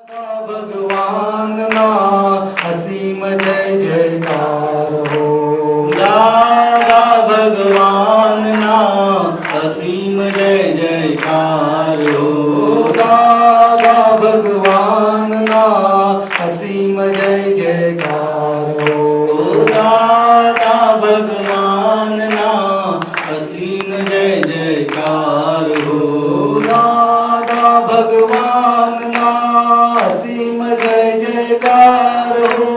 भगवान ना असीम जय जयकार हो। दादा भगवान ना असीम जय जयकार हो। दादा भगवान ना असीम जय जयकार हो। दादा भगवान ना असीम जय जयकार हो। दादा भगवान ना असीम जय जयकार हो।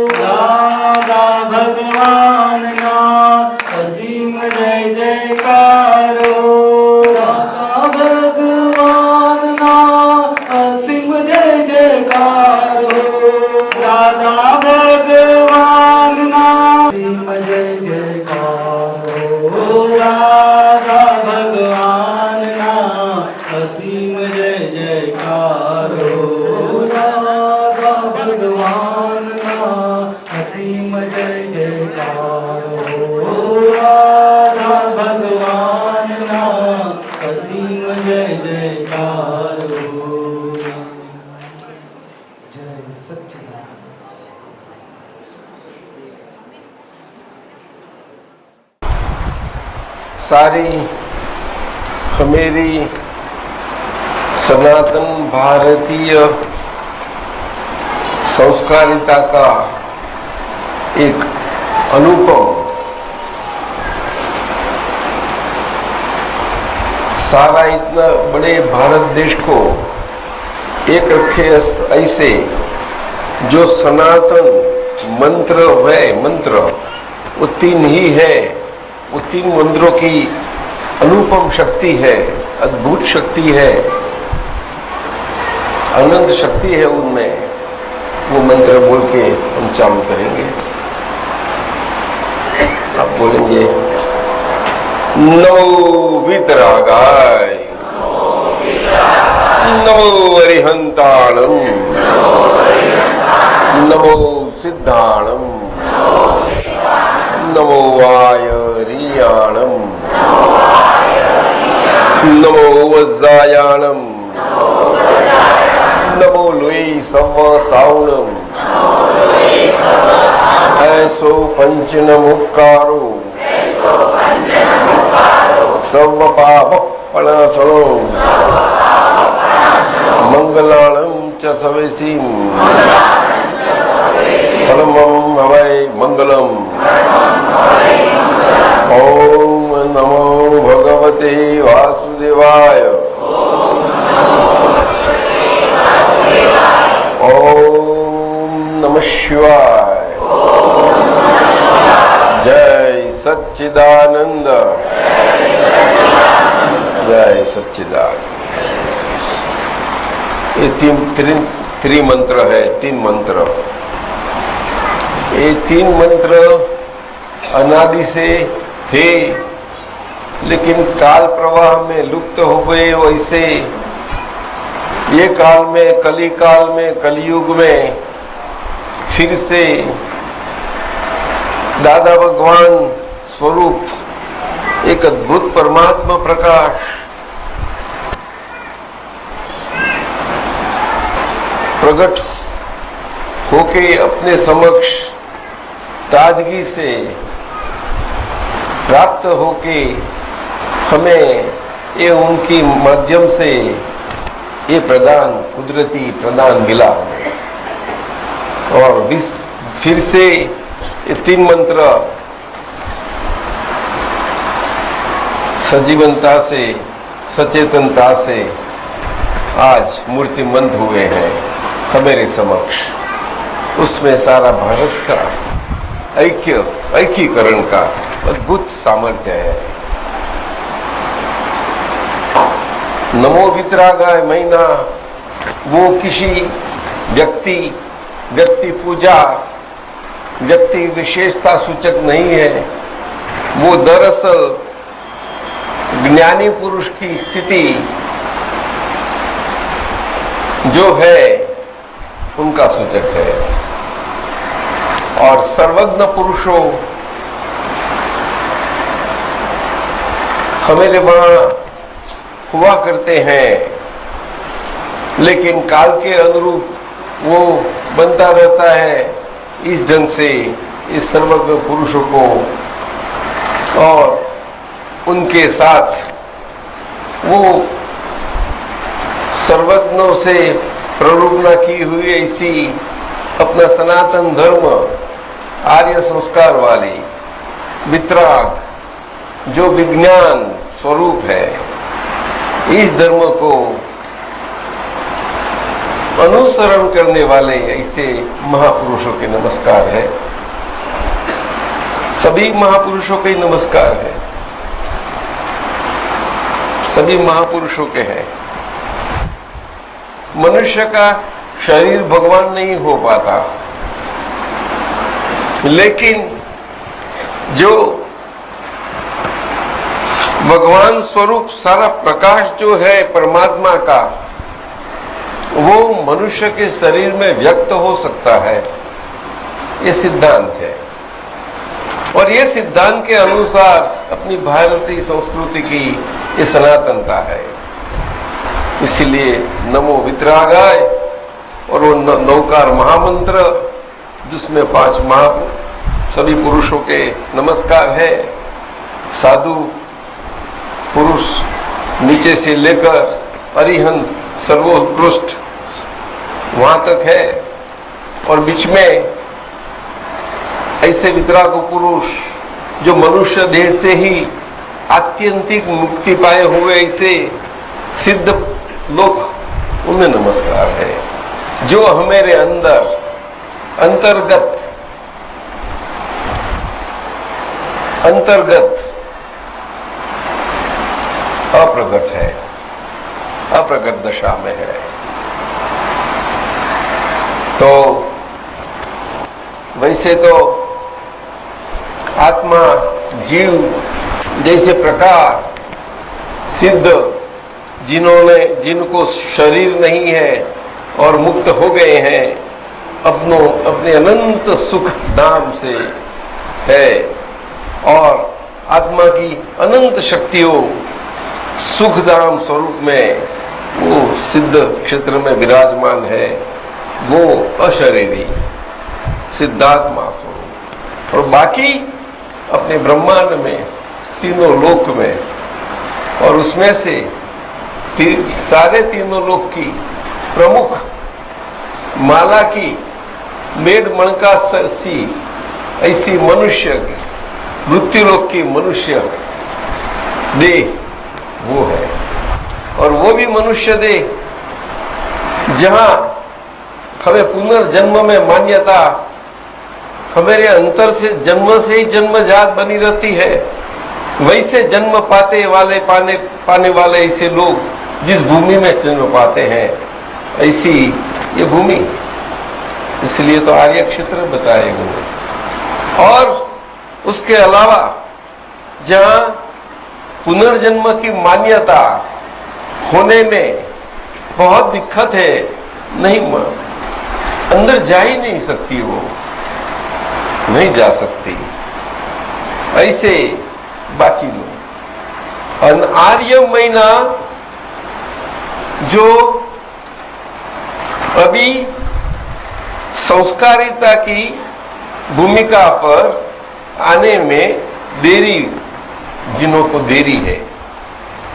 दादा भगवान ना असीम जय जयकार हो। दादा भगवान ना असीम जय जयकार हो। दादा भगवान ना असीम जय जयकार हो। दादा भगवान ना असीम जय जयकार हो। दादा भगवान ना असीम जय जयकार हो। दादा भगवान ना असीम जय जयकार हो। जय सच्चिदानंद। सारी हमारी सनातन भारतीय संस्कारिता का एक अनुपम सारा इतना बड़े भारत देश को एक रखे ऐसे जो सनातन मंत्र है, मंत्र वो तीन ही है। वो तीन मंत्रों की अनुपम शक्ति है, अद्भुत शक्ति है, अनंत शक्ति है उनमें। वो मंत्र बोल के हम चालू करेंगे। आप बोलेंगे नमो वीतरागाय, नमो अरिहंताणम, नमो सिद्धाणम, नमो वायरियाणम, नमो वज्रायाणम, नमो लुई सव साउणम, ऐसो पंचनमुक्कारो सव पाप पणासनो मंगलाणम च सवेसीम परमं हवै मंगलम। ओम नमो भगवते वासुदेवाय। ओम नमः शिवाय। जय सच्चिदानंद। जय सच्चिदानंद। ये त्रिमंत्र है, तीन मंत्र। ये तीन मंत्र अनादि से थे, लेकिन काल प्रवाह में लुप्त हो गए। वैसे ये काल में, कली काल में, कलयुग में फिर से दादा भगवान स्वरूप एक अद्भुत परमात्मा प्रकाश प्रकट होके अपने समक्ष ताजगी से प्राप्त होके हमें ये उनकी माध्यम से ये प्रदान, कुदरती प्रदान मिला हमें। और फिर से ये तीन मंत्र सजीवनता से, सचेतनता से आज मूर्तिमंत हुए हैं हमारे समक्ष। उसमें सारा भारत का ऐक्यीकरण का अद्भुत सामर्थ्य है। नमो वीतरागाय महीना वो किसी व्यक्ति पूजा, व्यक्ति विशेषता सूचक नहीं है। वो दरअसल ज्ञानी पुरुष की स्थिति जो है उनका सूचक है। और सर्वज्ञ पुरुषों हमारे वहां हुआ करते हैं, लेकिन काल के अनुरूप वो बनता रहता है इस ढंग से इस सर्वज्ञ पुरुषों को, और उनके साथ वो सर्वज्ञों से प्ररूपणा की हुई ऐसी अपना सनातन धर्म आर्य संस्कार वाली वितराग जो विज्ञान स्वरूप है, इस धर्म को अनुसरण करने वाले ऐसे महापुरुषों के नमस्कार है। सभी महापुरुषों के नमस्कार है, सभी महापुरुषों के हैं। मनुष्य का शरीर भगवान नहीं हो पाता, लेकिन जो भगवान स्वरूप सारा प्रकाश जो है परमात्मा का, वो मनुष्य के शरीर में व्यक्त हो सकता है, ये सिद्धांत है। और ये सिद्धांत के अनुसार अपनी भारतीय संस्कृति की ये सनातनता है। इसलिए नमो वितरागाय और वो नौकार महामंत्र जिसमें 5 सभी पुरुषों के नमस्कार है। साधु पुरुष नीचे से लेकर अरिहंत सर्वोत्कृष्ट वहां तक है, और बीच में ऐसे वितराग पुरुष जो मनुष्य देह से ही आत्यंतिक मुक्ति पाए हुए ऐसे सिद्ध लोग, उन्हें नमस्कार है। जो हमारे अंदर अंतर्गत अप्रगट है, अप्रगट दशा में है। तो वैसे तो आत्मा जीव जैसे प्रकार सिद्ध जिनको शरीर नहीं है और मुक्त हो गए हैं, अपने अनंत सुख धाम से है, और आत्मा की अनंत शक्तियों सुख धाम स्वरूप में वो सिद्ध क्षेत्र में विराजमान है, वो अशरीरी सिद्धात्मा स्वरूप। और बाकी अपने ब्रह्मांड में तीनों लोक में, और उसमें से सारे तीनों लोक की प्रमुख माला की मेड मणका सी ऐसी मनुष्य की मृत्यु लोक की मनुष्य देह वो है। और वो भी मनुष्य देह जहां हमें पुनर्जन्म में मान्यता हमारे अंतर से जन्म से ही जन्मजात बनी रहती है, वैसे जन्म पाने वाले ऐसे लोग जिस भूमि में जन्म पाते हैं, ऐसी ये भूमि, इसलिए तो आर्य क्षेत्र बताए हुए। और उसके अलावा जहां पुनर्जन्म की मान्यता होने में बहुत दिक्कत है, नहीं अंदर जा ही नहीं सकती, वो नहीं जा सकती, ऐसे बाकी लोग। आर्य महीना जो अभी संस्कारिता की भूमिका पर आने में देरी, जिन्हों को देरी है,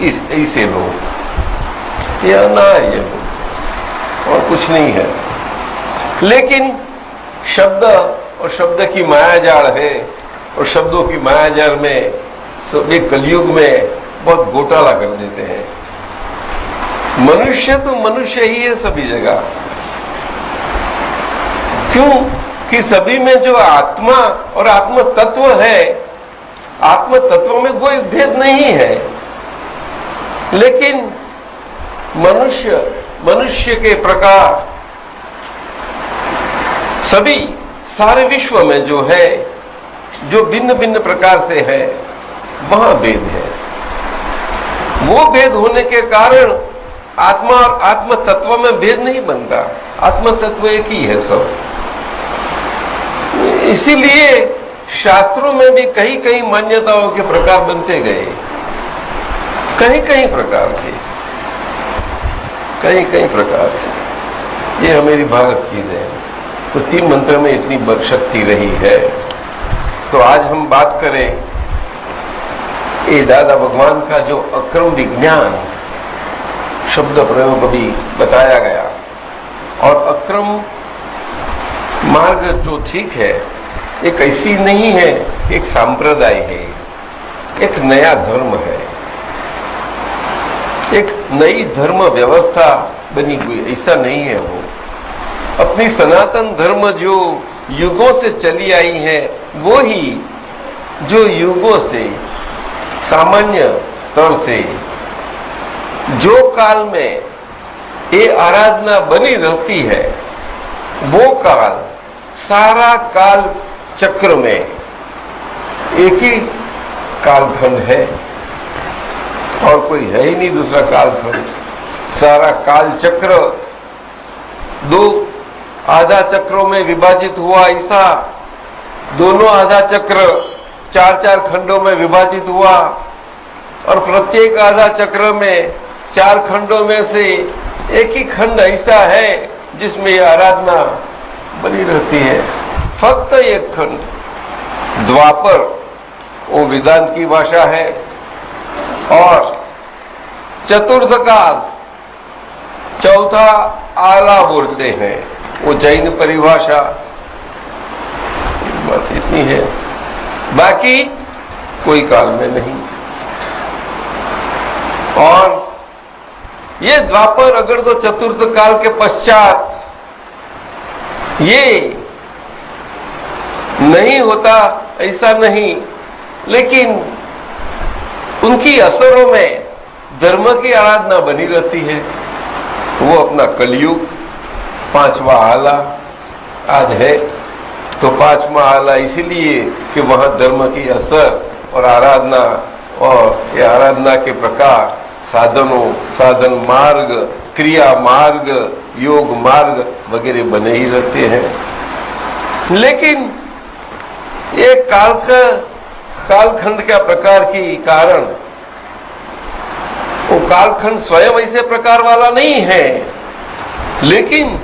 इस ऐसे लोग, ये अनार्य लोग और कुछ नहीं है। लेकिन शब्द और शब्द की मायाजाल है, और शब्दों की मायाजाल में सब एक कलयुग में बहुत घोटाला कर देते हैं। मनुष्य तो मनुष्य ही है सभी जगह, क्यों कि सभी में जो आत्मा और आत्म तत्व है, आत्म तत्व में कोई भेद नहीं है, लेकिन मनुष्य के प्रकार सभी सारे विश्व में जो है, जो भिन्न भिन्न प्रकार से है, वहां भेद है। वो भेद होने के कारण आत्मा और आत्म तत्व में भेद नहीं बनता, आत्म तत्व एक ही है सब। इसीलिए शास्त्रों में भी कई कई मान्यताओं के प्रकार बनते गए, कई कई प्रकार के, कई कई प्रकार के। ये हमारी भारत की देन। तो 3 मंत्र में इतनी शक्ति रही है। तो आज हम बात करें ये दादा भगवान का जो अक्रम विज्ञान शब्द प्रयोग अभी बताया गया, और अक्रम मार्ग जो ठीक है, एक ऐसी नहीं है कि एक सांप्रदाय है, एक नया धर्म है, एक नई धर्म व्यवस्था बनी हुई, ऐसा नहीं है। वो अपनी सनातन धर्म जो युगों से चली आई है, वो ही जो युगों से सामान्य स्तर से जो काल में ये आराधना बनी रहती है, वो काल सारा काल चक्र में एक ही कालखंड है और कोई है ही नहीं दूसरा कालखंड। सारा काल चक्र 2 आधा चक्रों में विभाजित हुआ, ऐसा दोनों आधा चक्र 4-4 खंडों में विभाजित हुआ, और प्रत्येक आधा चक्र में 4 खंडों में से एक ही खंड ऐसा है जिसमें यह आराधना बनी रहती है। फक्त एक खंड द्वापर, वो वेदांत की भाषा है, और चतुर्थ काल, चौथा आला बोलते हैं, वो जैन परिभाषा। बात इतनी है, बाकी कोई काल में नहीं। और ये द्वापर अगर तो चतुर्थ काल के पश्चात ये नहीं होता, ऐसा नहीं, लेकिन उनकी असरों में धर्म की आराधना बनी रहती है। वो अपना कलयुग 5वां आला आज है, तो 5वां आला इसीलिए कि वहां धर्म की असर और आराधना, और ये आराधना के प्रकार, साधनों, साधन मार्ग, क्रिया मार्ग, योग मार्ग वगैरह बने ही रहते हैं। लेकिन ये कालखंड का प्रकार की कारण, वो कालखंड स्वयं ऐसे प्रकार वाला नहीं है, लेकिन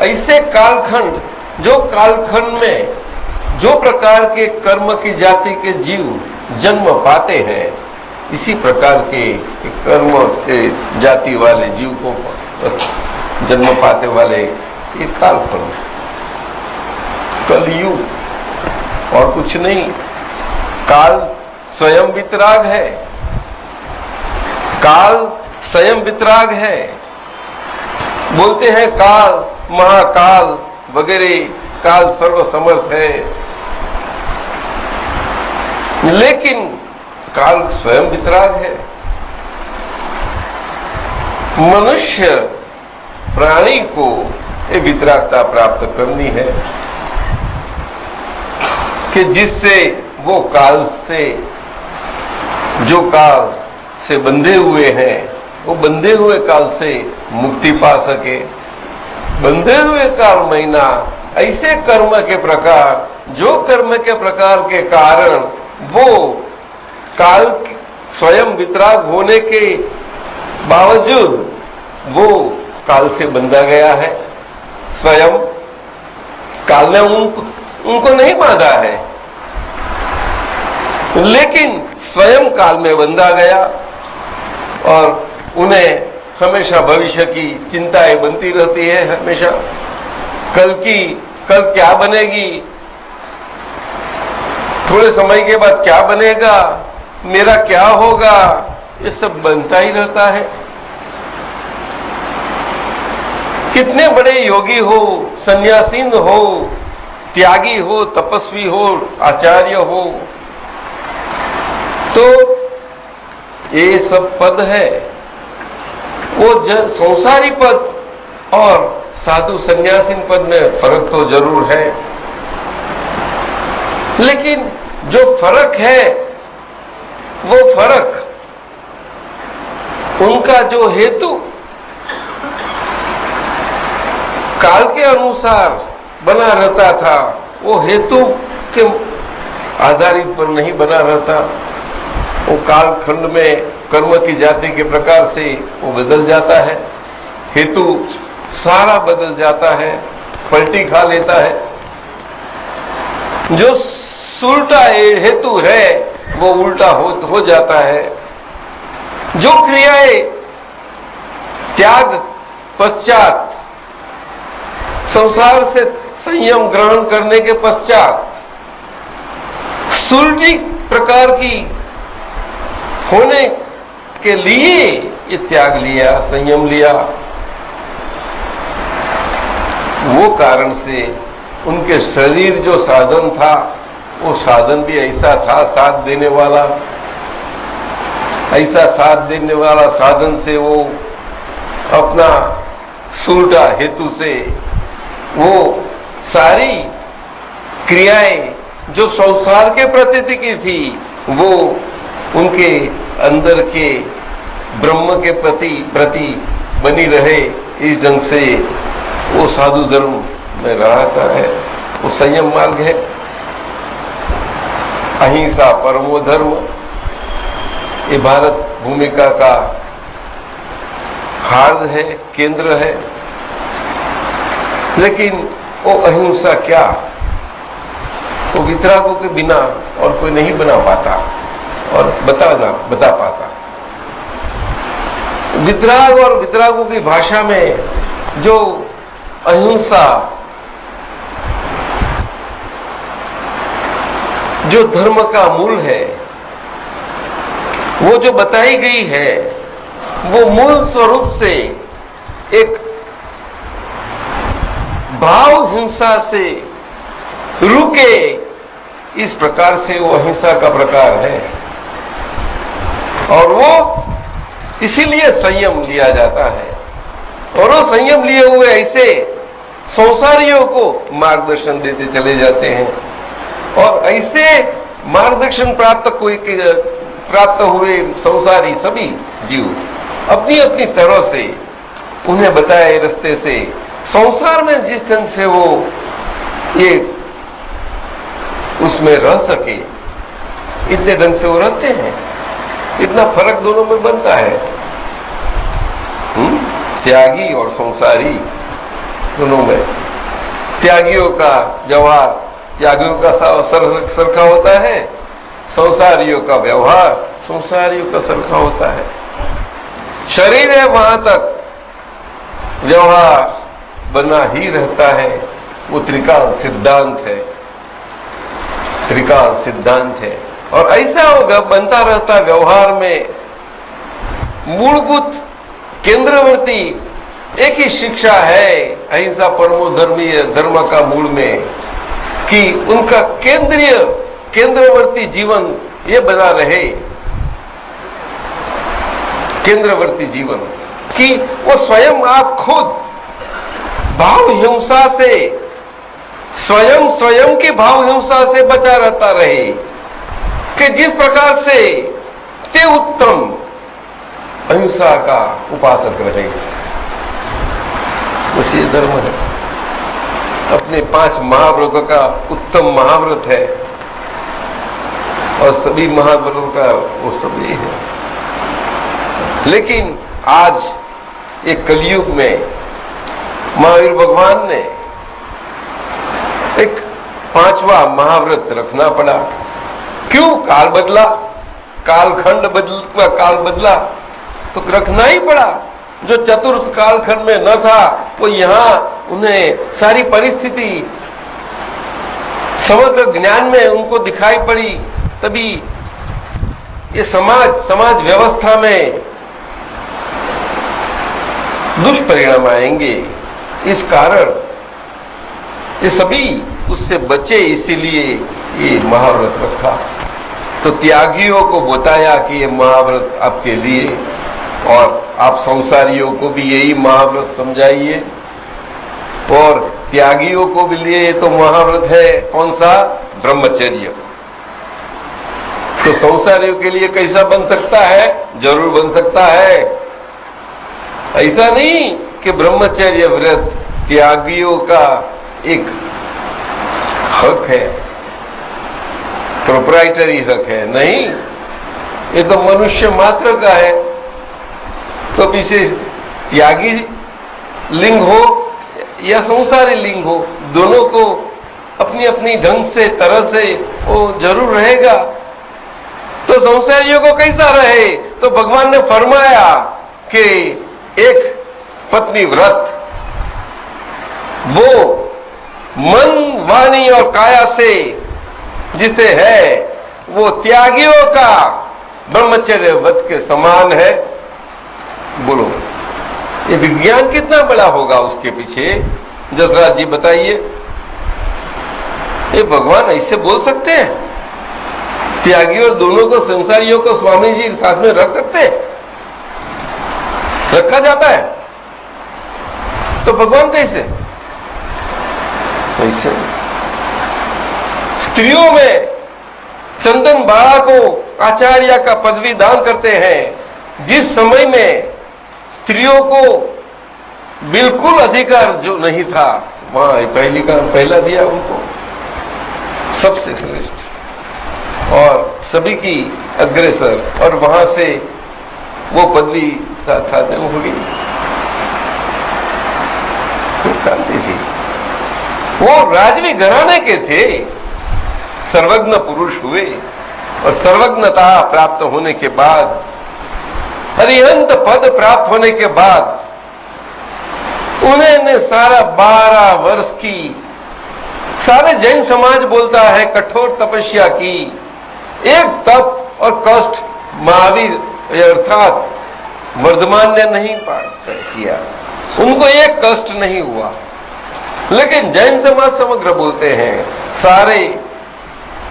ऐसे कालखंड, जो कालखंड में जो प्रकार के कर्म की जाति के जीव जन्म पाते हैं, इसी प्रकार के कर्म के जाति वाले जीव को जन्म पाते वाले ये कालखंड, कलयुग, और कुछ नहीं। काल स्वयं वितराग है, काल स्वयं वितराग है। बोलते हैं काल, महाकाल वगैरह, काल सर्वसमर्थ है, लेकिन काल स्वयं वितराग है। मनुष्य प्राणी को एक वितरागता प्राप्त करनी है कि जिससे वो काल से, जो काल से बंधे हुए हैं, वो बंधे हुए काल से मुक्ति पा सके। बंधे हुए काल महीना ऐसे कर्म के प्रकार, जो कर्म के प्रकार के कारण वो काल स्वयं वितराग होने के बावजूद वो काल से बंधा गया है। स्वयं काल ने उनको नहीं बांधा है, लेकिन स्वयं काल में बंधा गया, और उन्हें हमेशा भविष्य की चिंताएं बनती रहती है। हमेशा कल क्या बनेगी, थोड़े समय के बाद क्या बनेगा, मेरा क्या होगा, ये सब बनता ही रहता है। कितने बड़े योगी हो, सन्यासीन हो, त्यागी हो, तपस्वी हो, आचार्य हो, तो ये सब पद है, वो संसारी पद और साधु सन्यासीन पद में फर्क तो जरूर है, लेकिन जो फर्क है, वो फर्क उनका जो हेतु काल के अनुसार बना रहता था, वो हेतु के आधारित पर नहीं बना रहता। वो काल खंड में कर्म की जाति के प्रकार से वो बदल जाता है। हेतु सारा बदल जाता है, पलटी खा लेता है। जो उल्टा हेतु है वो उल्टा हो जाता है। जो क्रियाएं त्याग पश्चात, संसार से संयम ग्रहण करने के पश्चात सुलटी प्रकार की होने के लिए ये त्याग लिया, संयम लिया, वो कारण से उनके शरीर जो साधन था वो साधन भी ऐसा था, साथ देने वाला, ऐसा साथ देने वाला साधन से वो अपना सुलटा हेतु से वो सारी क्रियाएं जो संसार के प्रतीति की थी वो उनके अंदर के ब्रह्म के प्रति बनी रहे। इस ढंग से वो साधु धर्म में रहता है, वो संयम मार्ग है। अहिंसा परमो धर्म, ये भारत भूमिका का हार्द है, केंद्र है। लेकिन वो अहिंसा क्या, वो वितरागों के बिना और कोई नहीं बना पाता और बता पाता। वितराग और वितरागों की भाषा में जो अहिंसा, जो धर्म का मूल है, वो जो बताई गई है, वो मूल स्वरूप से एक भाव हिंसा से रुके, इस प्रकार से वो अहिंसा का प्रकार है। और वो इसीलिए संयम लिया जाता है। और वो संयम लिए हुए ऐसे संसारियों को मार्गदर्शन देते चले जाते हैं। और ऐसे मार्गदर्शन प्राप्त हुए संसारी सभी जीव अपनी अपनी तरह से उन्हें बताए रास्ते से संसार में जिस ढंग से वो ये उसमें रह सके, इतने ढंग से वो रहते हैं। इतना फर्क दोनों में बनता है, त्यागी और संसारी दोनों में। त्यागियों का व्यवहार त्यागियों का सरखा होता है, संसारियों का व्यवहार संसारियों का सरखा होता है। शरीर है वहां तक व्यवहार बना ही रहता है, वो त्रिकाल सिद्धांत है, त्रिकाल सिद्धांत है। और ऐसा बनता रहता व्यवहार में मूलभूत केंद्रवर्ती एक ही शिक्षा है अहिंसा परमो धर्मीय धर्म का मूल में, कि उनका केंद्रवर्ती जीवन ये बना रहे। केंद्रवर्ती जीवन कि वो स्वयं आप खुद भाव हिंसा से स्वयं की भाव हिंसा से बचा रहता रहे, कि जिस प्रकार से ते उत्तम अहिंसा का उपासक रहे। उसी धर्म है, अपने 5 महाव्रतों का उत्तम महाव्रत है और सभी महाव्रतों का वो सभी है। लेकिन आज एक कलयुग में महावीर भगवान ने एक 5वां महाव्रत रखना पड़ा। क्यों? काल बदला, कालखंड बदला तो रखना ही पड़ा। जो चतुर्थ कालखंड में न था वो यहाँ उन्हें सारी परिस्थिति समग्र ज्ञान में उनको दिखाई पड़ी, तभी ये समाज व्यवस्था में दुष्परिणाम आएंगे। इस कारण ये सभी उससे बचे, इसीलिए ये महाव्रत रखा। तो त्यागियों को बताया कि ये महाव्रत आपके लिए, और आप संसारियों को भी यही महाव्रत समझाइए। और त्यागियों को भी लिए तो महाव्रत है कौन सा? ब्रह्मचर्य। तो संसारियों के लिए कैसा बन सकता है? जरूर बन सकता है। ऐसा नहीं कि ब्रह्मचर्य व्रत त्यागियों का एक हक है, प्रोप्राइटरी हक है, नहीं, ये तो मनुष्य मात्र का है। तो विशेष त्यागी लिंग हो या संसारी लिंग हो, दोनों को अपनी अपनी ढंग से तरह से वो जरूर रहेगा। तो संसारियों को कैसा रहे? तो भगवान ने फरमाया कि एक पत्नी व्रत वो मन, वाणी और काया से जिसे है वो त्यागियों का ब्रह्मचर्य व्रत के समान है। बोलो ये विज्ञान कितना बड़ा होगा उसके पीछे, जसराज जी बताइए। ये भगवान ऐसे बोल सकते हैं? त्यागी और दोनों को, संसारियों को स्वामी जी साथ में रख सकते हैं? रखा जाता है? तो भगवान कैसे? कैसे? स्त्रियों में चंदन बाड़ा को आचार्य का पदवी दान करते हैं, जिस समय में स्त्रियों को बिल्कुल अधिकार जो नहीं था, वहां पहला दिया उनको, सबसे श्रेष्ठ और सभी की अग्रसर, और वहां से वो पदवी साथ साथ में हो गई। क्रांति थी। वो राजवी घराने के थे, सर्वज्ञ पुरुष हुए और सर्वज्ञता प्राप्त होने के बाद, अरिहंत पद प्राप्त होने के बाद उन्होंने सारा 12 वर्ष की, सारे जैन समाज बोलता है कठोर तपस्या की। एक तप और कष्ट महावीर अर्थात वर्धमान ने नहीं किया, उनको एक कष्ट नहीं हुआ। लेकिन जैन समाज समग्र बोलते हैं, सारे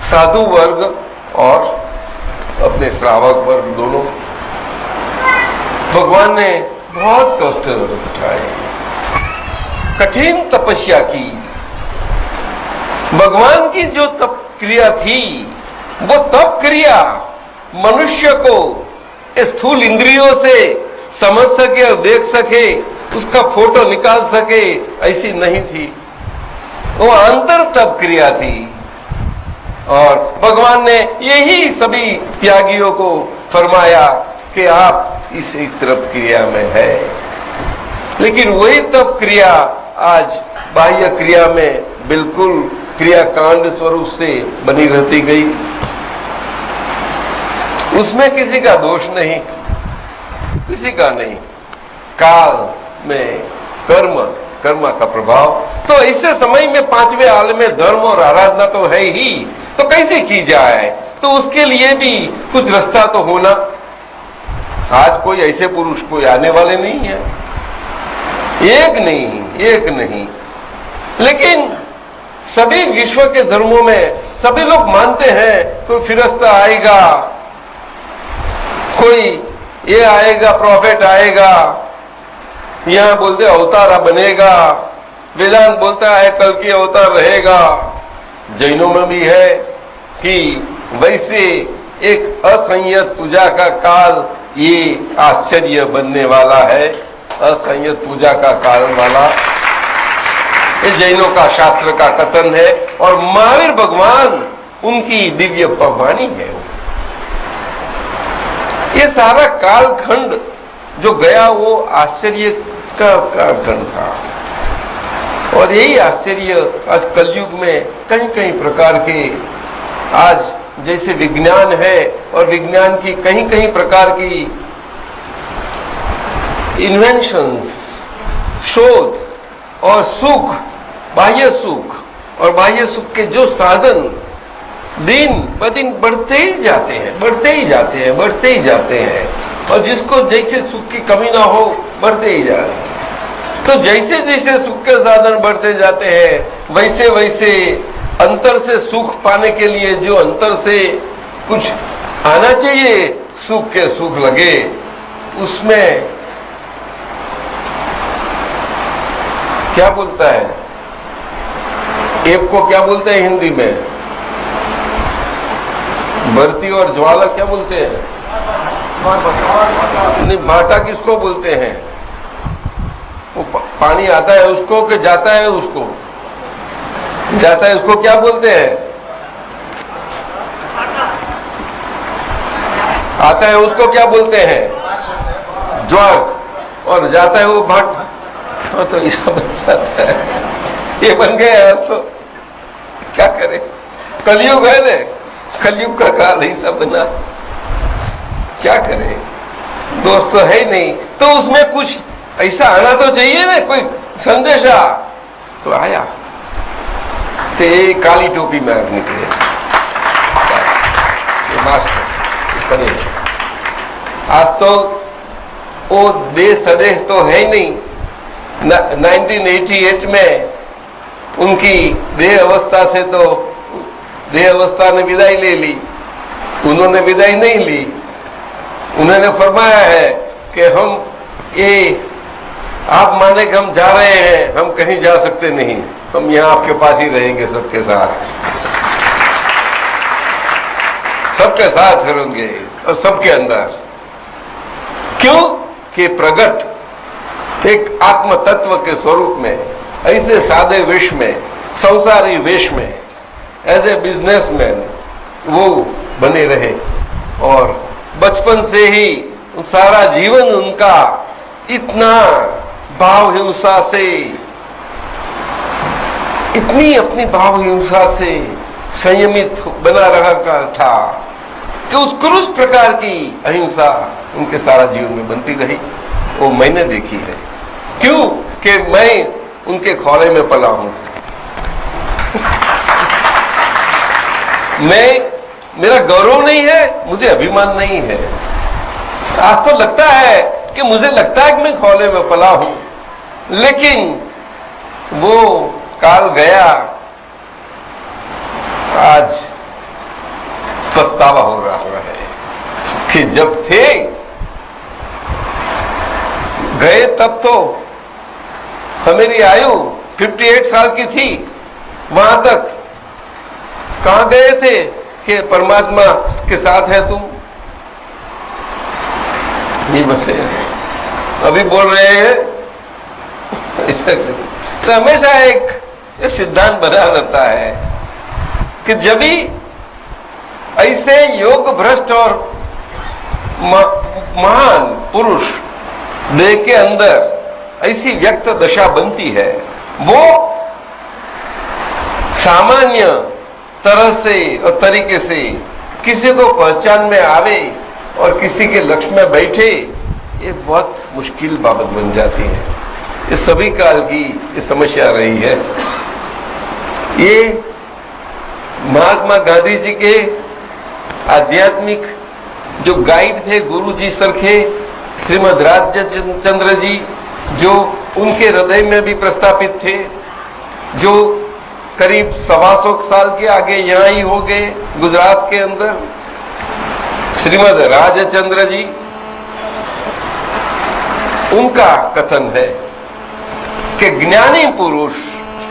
साधु वर्ग और अपने श्रावक वर्ग दोनों, भगवान ने बहुत कष्ट उठाए, कठिन तपस्या की। भगवान की जो तप क्रिया थी, वो तप क्रिया मनुष्य को स्थूल इंद्रियों से समझ सके और देख सके, उसका फोटो निकाल सके, ऐसी नहीं थी। वो अंतर तप क्रिया थी। और भगवान ने यही सभी त्यागियों को फरमाया कि आप इस तप क्रिया में है। लेकिन वही तप क्रिया आज बाह्य क्रिया में बिल्कुल क्रियाकांड स्वरूप से बनी रहती गई। उसमें किसी का दोष नहीं, किसी का नहीं। काल में कर्म का प्रभाव। तो ऐसे समय में 5वें आल में धर्म और आराधना तो है ही, तो कैसे की जाए? तो उसके लिए भी कुछ रास्ता तो होना। आज कोई ऐसे पुरुष कोई आने वाले नहीं है, एक नहीं। लेकिन सभी विश्व के धर्मों में सभी लोग मानते हैं कोई फिरस्ता आएगा, कोई ये आएगा, प्रॉफिट आएगा, यहाँ बोलते अवतार बनेगा, वेदांत बोलता है कल की अवतार रहेगा। जैनों में भी है कि वैसे एक असंयत पूजा का काल ये आश्चर्य बनने वाला है, असंयत पूजा का कारण वाला ये जैनों का शास्त्र का कथन है। और महावीर भगवान उनकी दिव्य वाणी है। ये सारा कालखंड जो गया वो आश्चर्य का कालखंड था। और यही आश्चर्य आज कलयुग में कहीं कहीं प्रकार के, आज जैसे विज्ञान है और विज्ञान की कहीं कहीं प्रकार की इन्वेंशंस, शोध और सुख, बाह्य सुख और बाह्य सुख के जो साधन दिन ब दिन बढ़ते ही जाते हैं। और जिसको जैसे सुख की कमी ना हो, बढ़ते ही जा रहे हैं। तो जैसे जैसे सुख के साधन बढ़ते जाते हैं, वैसे वैसे अंतर से सुख पाने के लिए जो अंतर से कुछ आना चाहिए, सुख के सुख लगे, उसमें क्या बोलता है, एक को क्या बोलते हैं हिंदी में, भरती और ज्वाला क्या बोलते हैं? नहीं, भाटा किसको बोलते हैं? वो पानी आता है उसको कि जाता है उसको? जाता है उसको क्या बोलते हैं? आता है उसको क्या बोलते हैं? ज्वार। और जाता है वो भाट। हाँ तो ऐसा बन जाता है, ये बन गया आज तो क्या करे, कलयुग है ना, कलयुग का काल ऐसा बना, क्या करे, दोस्त तो है ही नहीं, तो उसमें कुछ ऐसा आना तो चाहिए ना, कोई संदेशा, तो आया, तो ये काली टोपी में निकले, मास्टर, आज तो वो देश सदेह तो है ही नहीं। 1988 में उनकी देह अवस्था से तो देह अवस्था ने विदाई ले ली, उन्होंने विदाई नहीं ली, उन्होंने फरमाया है कि हम ये आप माने कि हम जा रहे हैं, हम कहीं जा सकते नहीं, हम यहाँ आपके पास ही रहेंगे, सबके साथ, सबके साथ रहेंगे और सबके अंदर। क्यों कि प्रगट एक आत्म तत्व के स्वरूप में, ऐसे सादे वेश में, संसारी वेश में, एज ए बिजनेसमैन वो बने रहे, और बचपन से ही सारा जीवन उनका इतना भाव हिंसा से, इतनी अपनी भाव हिंसा से संयमित बना रहा था कि उत्कृष्ट प्रकार की अहिंसा उनके सारा जीवन में बनती रही। वो मैंने देखी है, क्यों कि मैं उनके खोले में पला हूं। मेरा गौरव नहीं है, मुझे अभिमान नहीं है। आज तो लगता है कि मुझे लगता है कि मैं खोले में पला हूं, लेकिन वो काल गया, आज पछतावा हो रहा है कि जब थे गए तब तो मेरी आयु 58 साल की थी, वहां तक कहां गए थे कि परमात्मा के साथ है तुम, ये बस अभी बोल रहे हैं ऐसा। तो हमेशा एक सिद्धांत बना रहता है कि जब भी ऐसे योग भ्रष्ट और महान पुरुष देह के अंदर ऐसी व्यक्त दशा बनती है, वो सामान्य तरह से और तरीके से किसी को पहचान में आवे और किसी के लक्ष्य में बैठे, ये बहुत मुश्किल बाबत बन जाती है। ये सभी काल की ये समस्या रही है। ये महात्मा गांधी जी के आध्यात्मिक जो गाइड थे, गुरु जी सरखे श्रीमद राजचंद्र जी, जो उनके हृदय में भी प्रस्थापित थे, जो करीब 125 साल के आगे यहाँ ही हो गए गुजरात के अंदर, श्रीमद राजचंद्र जी, उनका कथन है कि ज्ञानी पुरुष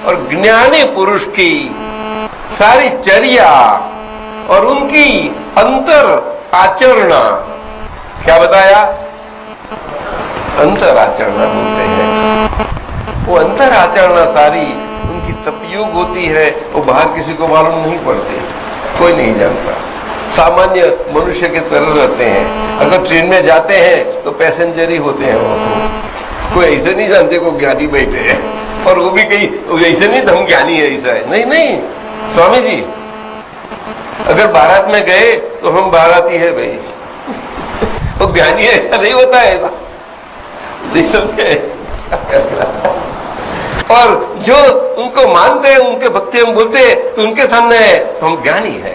और ज्ञानी पुरुष की सारी चर्या और उनकी अंतर आचरणा, क्या बताया, अंतर आचरणा बोलते हैं। वो अंतर आचरणा सारी उनकी तपयोग होती है, वो बाहर किसी को मालूम नहीं पड़ती, कोई नहीं जानता, सामान्य मनुष्य के तरह रहते हैं। अगर ट्रेन में जाते हैं तो पैसेंजर ही होते हैं, वो कोई ऐसे नहीं जानते को ज्ञानी बैठे हैं, और वो भी कहीं ऐसे नहीं हम ज्ञानी है, ऐसा है नहीं। नहीं स्वामी जी, अगर बारात में गए तो हम बाराती है भाई, वो ज्ञानी ऐसा नहीं होता है, ऐसा नहीं समझे। और जो उनको मानते हैं, उनके भक्ति हम बोलते हैं, तो उनके सामने तो हम ज्ञानी है।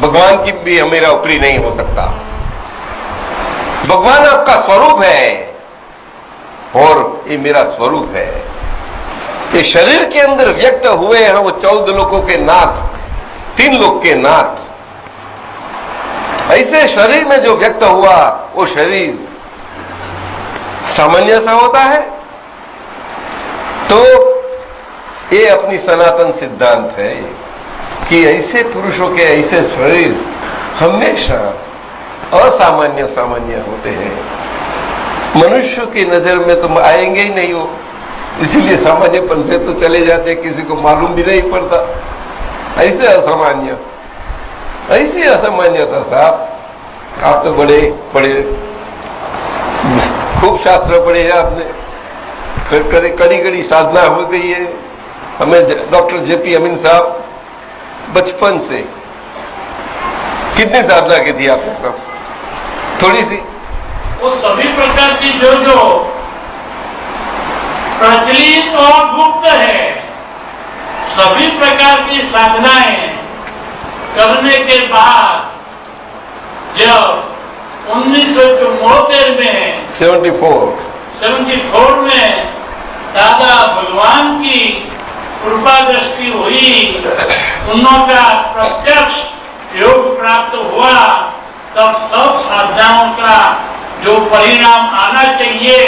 भगवान की भी मेरा ऊपरी नहीं हो सकता। भगवान आपका स्वरूप है और ये मेरा स्वरूप है। ये शरीर के अंदर व्यक्त हुए हैं वो 14 लोकों के नाथ, 3 लोक के नाथ। ऐसे शरीर में जो व्यक्त हुआ वो शरीर सामान्य सा होता है। तो ये अपनी सनातन सिद्धांत है कि ऐसे पुरुषों के ऐसे शरीर हमेशा असामान्य सामान्य होते हैं। मनुष्य की नजर में तो आएंगे ही नहीं हो, इसीलिए सामान्यपन से तो चले जाते, किसी को मालूम भी नहीं पड़ता। ऐसे असामान्य, ऐसी असामान्यता साहब, आप तो बड़े पढ़े, खूब शास्त्र पढ़े हैं आपने, फिर कड़ी कड़ी साधना हो गई है। हमें डॉक्टर जेपी अमीन साहब बचपन से कितनी साधना की थी आपने साहब? थोड़ी सी। वो सभी प्रकार की जो प्रचलित और गुप्त है, सभी प्रकार की साधनाएं करने के बाद जब 1974 में 74 में दादा भगवान की कृपा दृष्टि हुई, उनका प्रत्यक्ष योग प्राप्त हुआ, तब सब साधनाओं का जो परिणाम आना चाहिए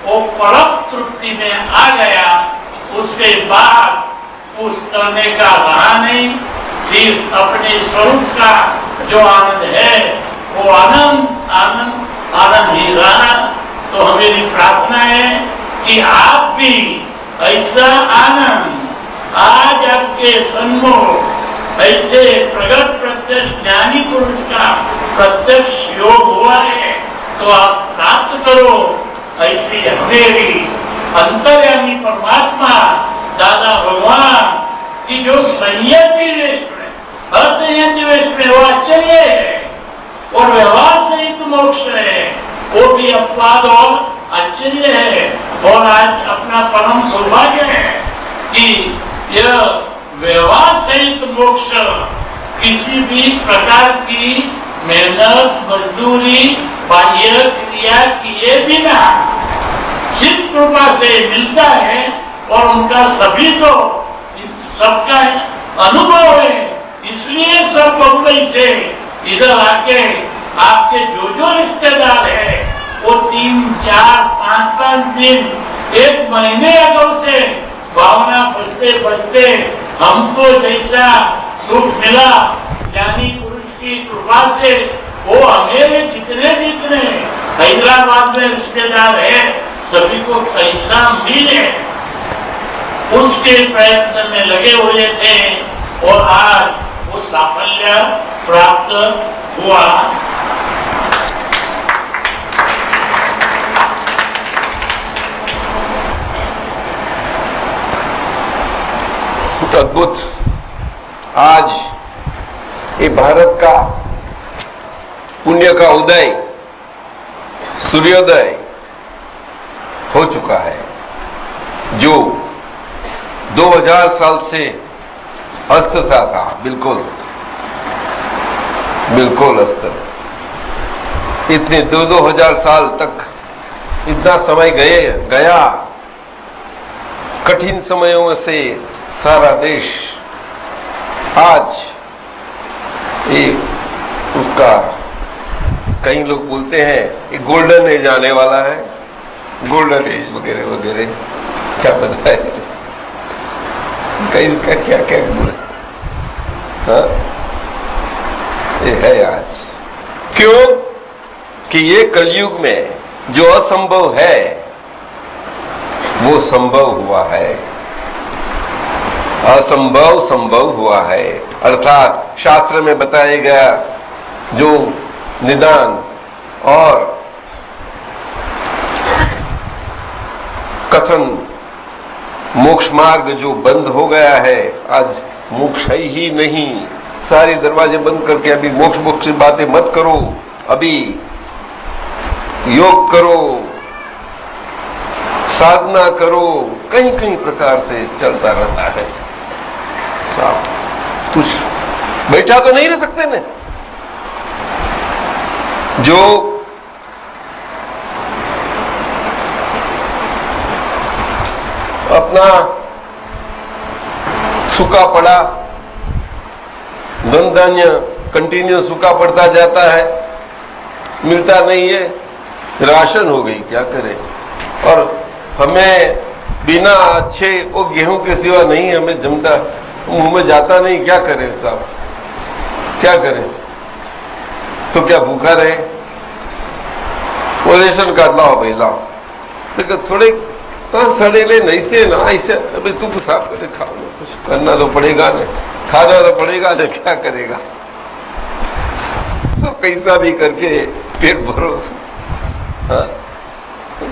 वो परम तृप्ति में आ गया। उसके बाद उस करने का रहा नहीं, सिर्फ अपने स्वरूप का जो आनंद है वो आनंद आनंद आनंद ही रहा। तो हमारी प्रार्थना है कि आप भी ऐसा आनंद आज आपके सन्मुख ऐसे प्रगट प्रत्यक्ष ज्ञानी पुरुष का प्रत्यक्ष योग हुआ है तो आप प्राप्त करो। ऐसी हमेरी अंतर्यामी परमात्मा दादा भगवान की जो संयति वेश में असंयति वेश में वो आश्चर्य है और व्यवहार सहित मोक्ष है, वो भी अपवाद और आश्चर्य है। और आज अपना परम सौभाग्य है कि यह व्यवहार सहित मोक्ष किसी भी प्रकार की मेहनत मजदूरी बाह्य क्रिया किए बिना सिद्ध कृपा से मिलता है और उनका सभी को सबका अनुभव है। इसलिए सब बम्बई से इधर आके आपके जो रिश्तेदार है वो 3, 4, 5 दिन 1 महीने अगौ से भावना बचते हमको जैसा सुख मिला ज्ञानी पुरुष की कृपा से, वो हमें जितने हैदराबाद में रिश्तेदार है सभी को कैसा मिले उसके प्रयत्न में लगे हुए थे और आज वो साफल्य प्राप्त हुआ। अद्भुत। आज ये भारत का पुण्य का उदय सूर्योदय हो चुका है, जो 2000 साल से अस्त सा था। बिल्कुल अस्त। इतने 2000 साल तक इतना समय गया कठिन समयों से सारा देश आज ये उसका कई लोग बोलते हैं ये गोल्डन एज आने वाला है, गोल्डन एज वगैरह वगैरह क्या पता है कई का क्या क्या बोले। हाँ ये है आज। क्यों कि ये कलयुग में जो असंभव है वो संभव हुआ है, असंभव संभव हुआ है। अर्थात शास्त्र में बताया गया जो निदान और कथन मोक्ष मार्ग जो बंद हो गया है, आज मोक्ष है ही नहीं। सारे दरवाजे बंद करके अभी मोक्ष की बातें मत करो, अभी योग करो, साधना करो, कहीं प्रकार से चलता रहता है। कुछ बैठा तो नहीं रह सकते ना। जो अपना सूखा पड़ा धन धान्य कंटिन्यू सूखा पड़ता जाता है, मिलता नहीं है, राशन हो गई, क्या करे। और हमें बिना अच्छे वो गेहूं के सिवा नहीं हमें जमता, मुंह में जाता नहीं, क्या करें साहब, क्या करें। तो क्या भूखा रहे, वो रेशन कार्ड लाओ भाई लाओ, देखो थोड़े तो सड़ेले नहीं से ना ऐसे अभी तू साफ करे खाओ, कुछ करना तो पड़ेगा ना, खाना तो पड़ेगा ना, क्या करेगा। तो कैसा भी करके पेट भरो। हाँ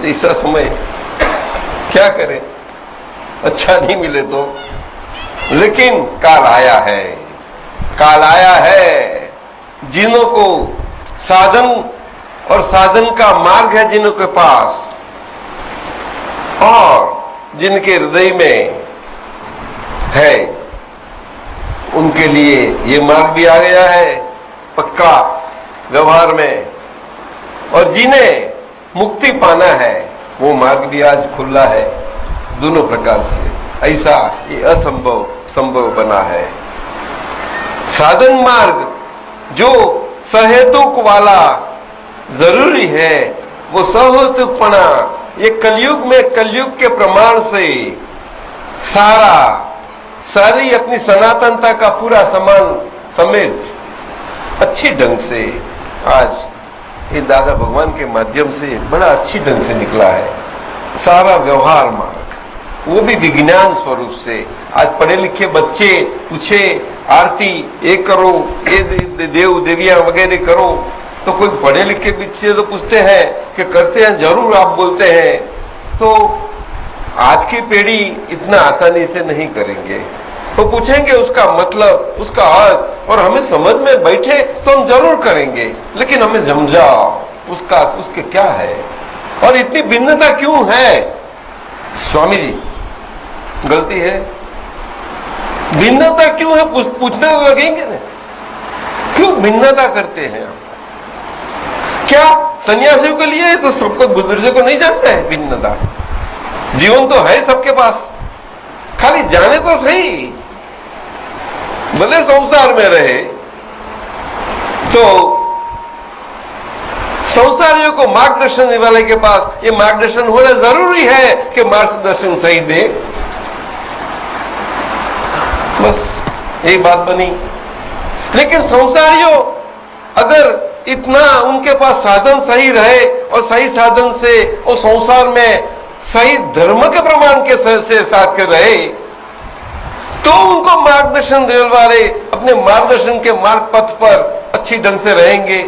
ऐसा समय क्या करें, अच्छा नहीं मिले तो। लेकिन काल आया है, काल आया है। जिन्हों को साधन और साधन का मार्ग है जिन्हों के पास, और जिनके हृदय में है, उनके लिए ये मार्ग भी आ गया है पक्का व्यवहार में। और जिन्हें मुक्ति पाना है वो मार्ग भी आज खुला है दोनों प्रकार से। ऐसा ये असंभव संभव बना है। साधन मार्ग जो सहेतुक वाला जरूरी है, वो सहेतुकपना ये कलयुग में, कलयुग के प्रमाण से सारी अपनी सनातनता का पूरा समान समेत अच्छी ढंग से आज ये दादा भगवान के माध्यम से बड़ा अच्छी ढंग से निकला है सारा व्यवहार मार्ग, वो भी विज्ञान स्वरूप से। आज पढ़े लिखे बच्चे पूछे आरती ये करो, ये देव देवियां वगैरह करो, तो कोई पढ़े लिखे बच्चे तो पूछते हैं कि करते हैं, जरूर आप बोलते हैं। तो आज की पीढ़ी इतना आसानी से नहीं करेंगे, तो पूछेंगे उसका मतलब, उसका अर्थ, और हमें समझ में बैठे तो हम जरूर करेंगे, लेकिन हमें समझाओ उसका उसके क्या है और इतनी भिन्नता क्यों है। स्वामी जी गलती है, भिन्नता क्यों है पूछने लगेंगे ना, क्यों भिन्नता करते हैं आप? क्या सन्यासियों के लिए तो सबको गुजर को नहीं जानता है भिन्नता? जीवन तो है सबके पास, खाली जाने तो सही, भले संसार में रहे तो संसारियों को मार्गदर्शन देने वाले के पास ये मार्गदर्शन होना जरूरी है कि मार्गदर्शन सही दे। बस यही बात बनी। लेकिन संसारियों अगर इतना उनके पास साधन सही रहे और सही साधन से और संसार में सही धर्म के प्रमाण के से साथ के रहे, तो उनको मार्गदर्शन देने वाले अपने मार्गदर्शन के मार्ग पथ पर अच्छी ढंग से रहेंगे।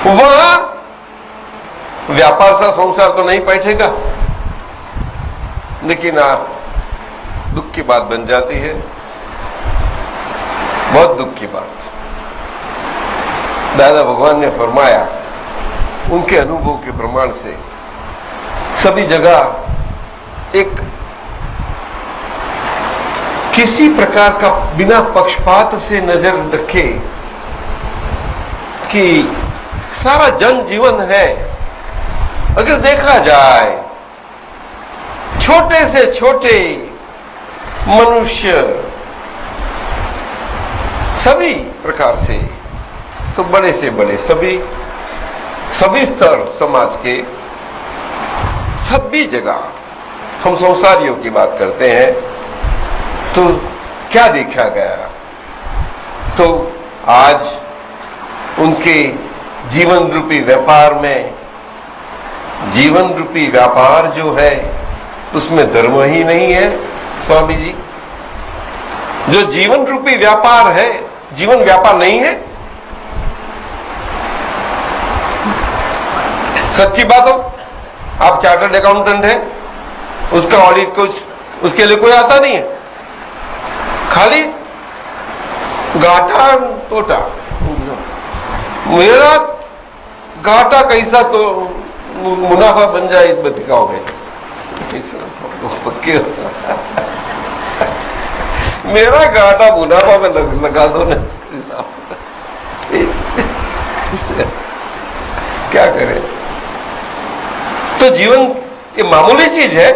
वहां व्यापार सा संसार तो नहीं बैठेगा। लेकिन दुख की बात बन जाती है, बहुत दुख की बात। दादा भगवान ने फरमाया उनके अनुभव के प्रमाण से सभी जगह एक किसी प्रकार का बिना पक्षपात से नजर रखे कि सारा जन जीवन है, अगर देखा जाए छोटे से छोटे मनुष्य सभी प्रकार से तो बड़े से बड़े सभी स्तर समाज के सभी जगह हम संसारियों की बात करते हैं तो क्या देखा गया? तो आज उनके जीवन रूपी व्यापार में, जीवन रूपी व्यापार जो है उसमें धर्म ही नहीं है। स्वामी जी, जो जीवन रूपी व्यापार है, जीवन व्यापार नहीं है। सच्ची बात हो, आप चार्टर्ड अकाउंटेंट हैं, उसका ऑडिट कुछ उसके लिए कोई आता नहीं है, खाली घाटा तोटा। मेरा घाटा कैसा तो मुनाफा बन जाए दिखाओगे, पक्के मेरा घाटा मुनाफा में लगा दो ना, क्या करें? तो जीवन ये मामूली चीज है।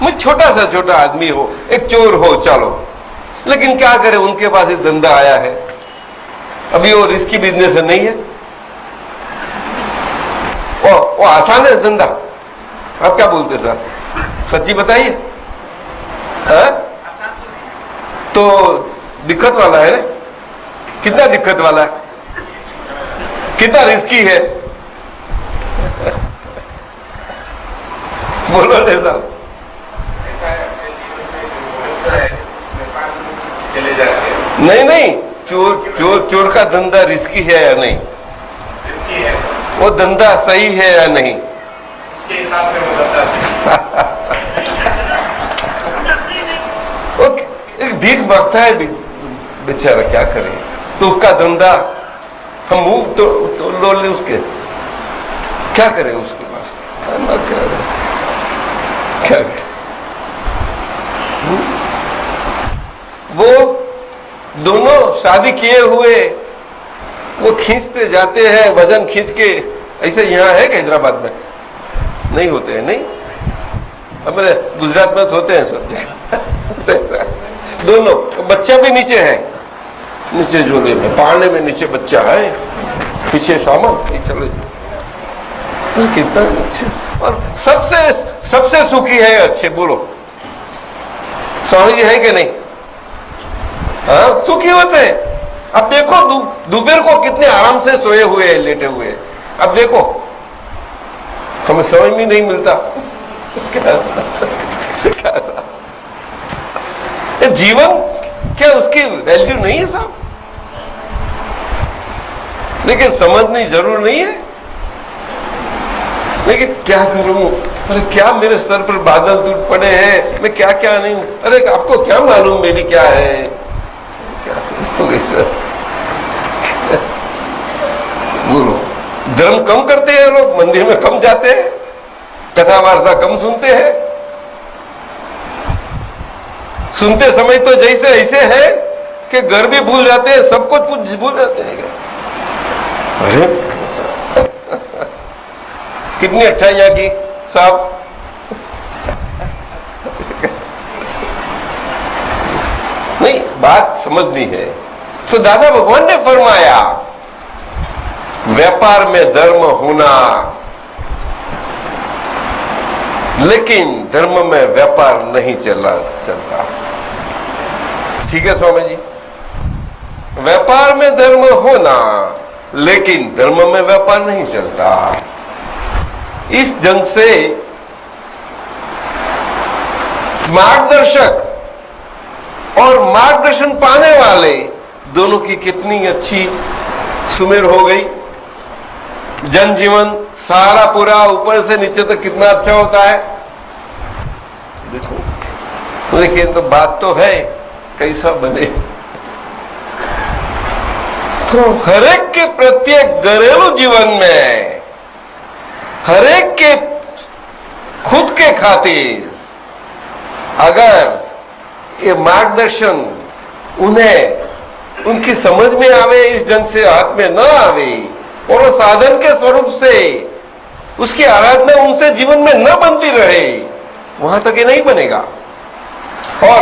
मैं छोटा सा छोटा आदमी हो, एक चोर हो, चलो, लेकिन क्या करें, उनके पास एक धंधा आया है, अभी वो रिस्की बिजनेस नहीं है, वो आसान है धंधा। आप क्या बोलते सर, सच्ची बताइए? तो दिक्कत वाला है ना? कितना दिक्कत वाला है, कितना रिस्की है? बोलो ने साहब। नहीं, चोर का धंधा रिस्की है या नहीं? रिस्की है। वो धंधा सही है या नहीं? उसके हिसाब से वो एक भीख मांगता है बेचारा, क्या करे? तो उसका धंधा हम मुंह तो लो ले उसके, क्या करे उसके पास? क्या करे? वो दोनों शादी किए हुए वो खींचते जाते हैं, वजन खींच के। ऐसे यहाँ है कि हैदराबाद में नहीं होते हैं? नहीं, हमारे गुजरात में तो होते हैं सब जगह। दोनों बच्चा भी नीचे है, नीचे झोले में, पालने में नीचे बच्चा है, पीछे सामान, चलो कितना अच्छे। और सबसे सुखी है अच्छे, बोलो स्वामी जी है कि नहीं? हाँ, सुखी होते हैं। अब देखो दोपहर को कितने आराम से सोए हुए हैं, लेटे हुए हैं। अब देखो हमें समझ में नहीं मिलता जीवन क्या उसकी वैल्यू नहीं है साहब? लेकिन समझनी जरूर नहीं है। लेकिन क्या करूं? अरे क्या मेरे सर पर बादल टूट पड़े हैं, मैं क्या क्या नहीं। अरे आपको क्या मालूम मेरी क्या है? क्या हो गई सर? बोलो, धर्म कम करते हैं लोग, मंदिर में कम जाते हैं, कथा वार्ता कम सुनते हैं। सुनते समय तो जैसे ऐसे है कि घर भी भूल जाते हैं, सब कुछ भूल जाते हैं। अरे कितनी अच्छाइयां की साहब। नहीं, बात समझनी है। तो दादा भगवान ने फरमाया व्यापार में धर्म होना, लेकिन धर्म में व्यापार नहीं चलता। ठीक है स्वामी जी, व्यापार में धर्म होना, लेकिन धर्म में व्यापार नहीं चलता। इस ढंग से मार्गदर्शक और मार्गदर्शन पाने वाले दोनों की कितनी अच्छी सुमेर हो गई। जनजीवन सारा पूरा ऊपर से नीचे तक कितना अच्छा होता है देखो। लेकिन तो बात तो है कैसा बने। तो हरेक के प्रत्येक घरेलू जीवन में, हरेक के खुद के खातिर अगर ये मार्गदर्शन उन्हें उनकी समझ में आवे, इस ढंग से हाथ में न आवे, और वो साधन के स्वरूप से उसकी आराधना उनसे जीवन में न बनती रहे, वहां तक ये नहीं बनेगा। और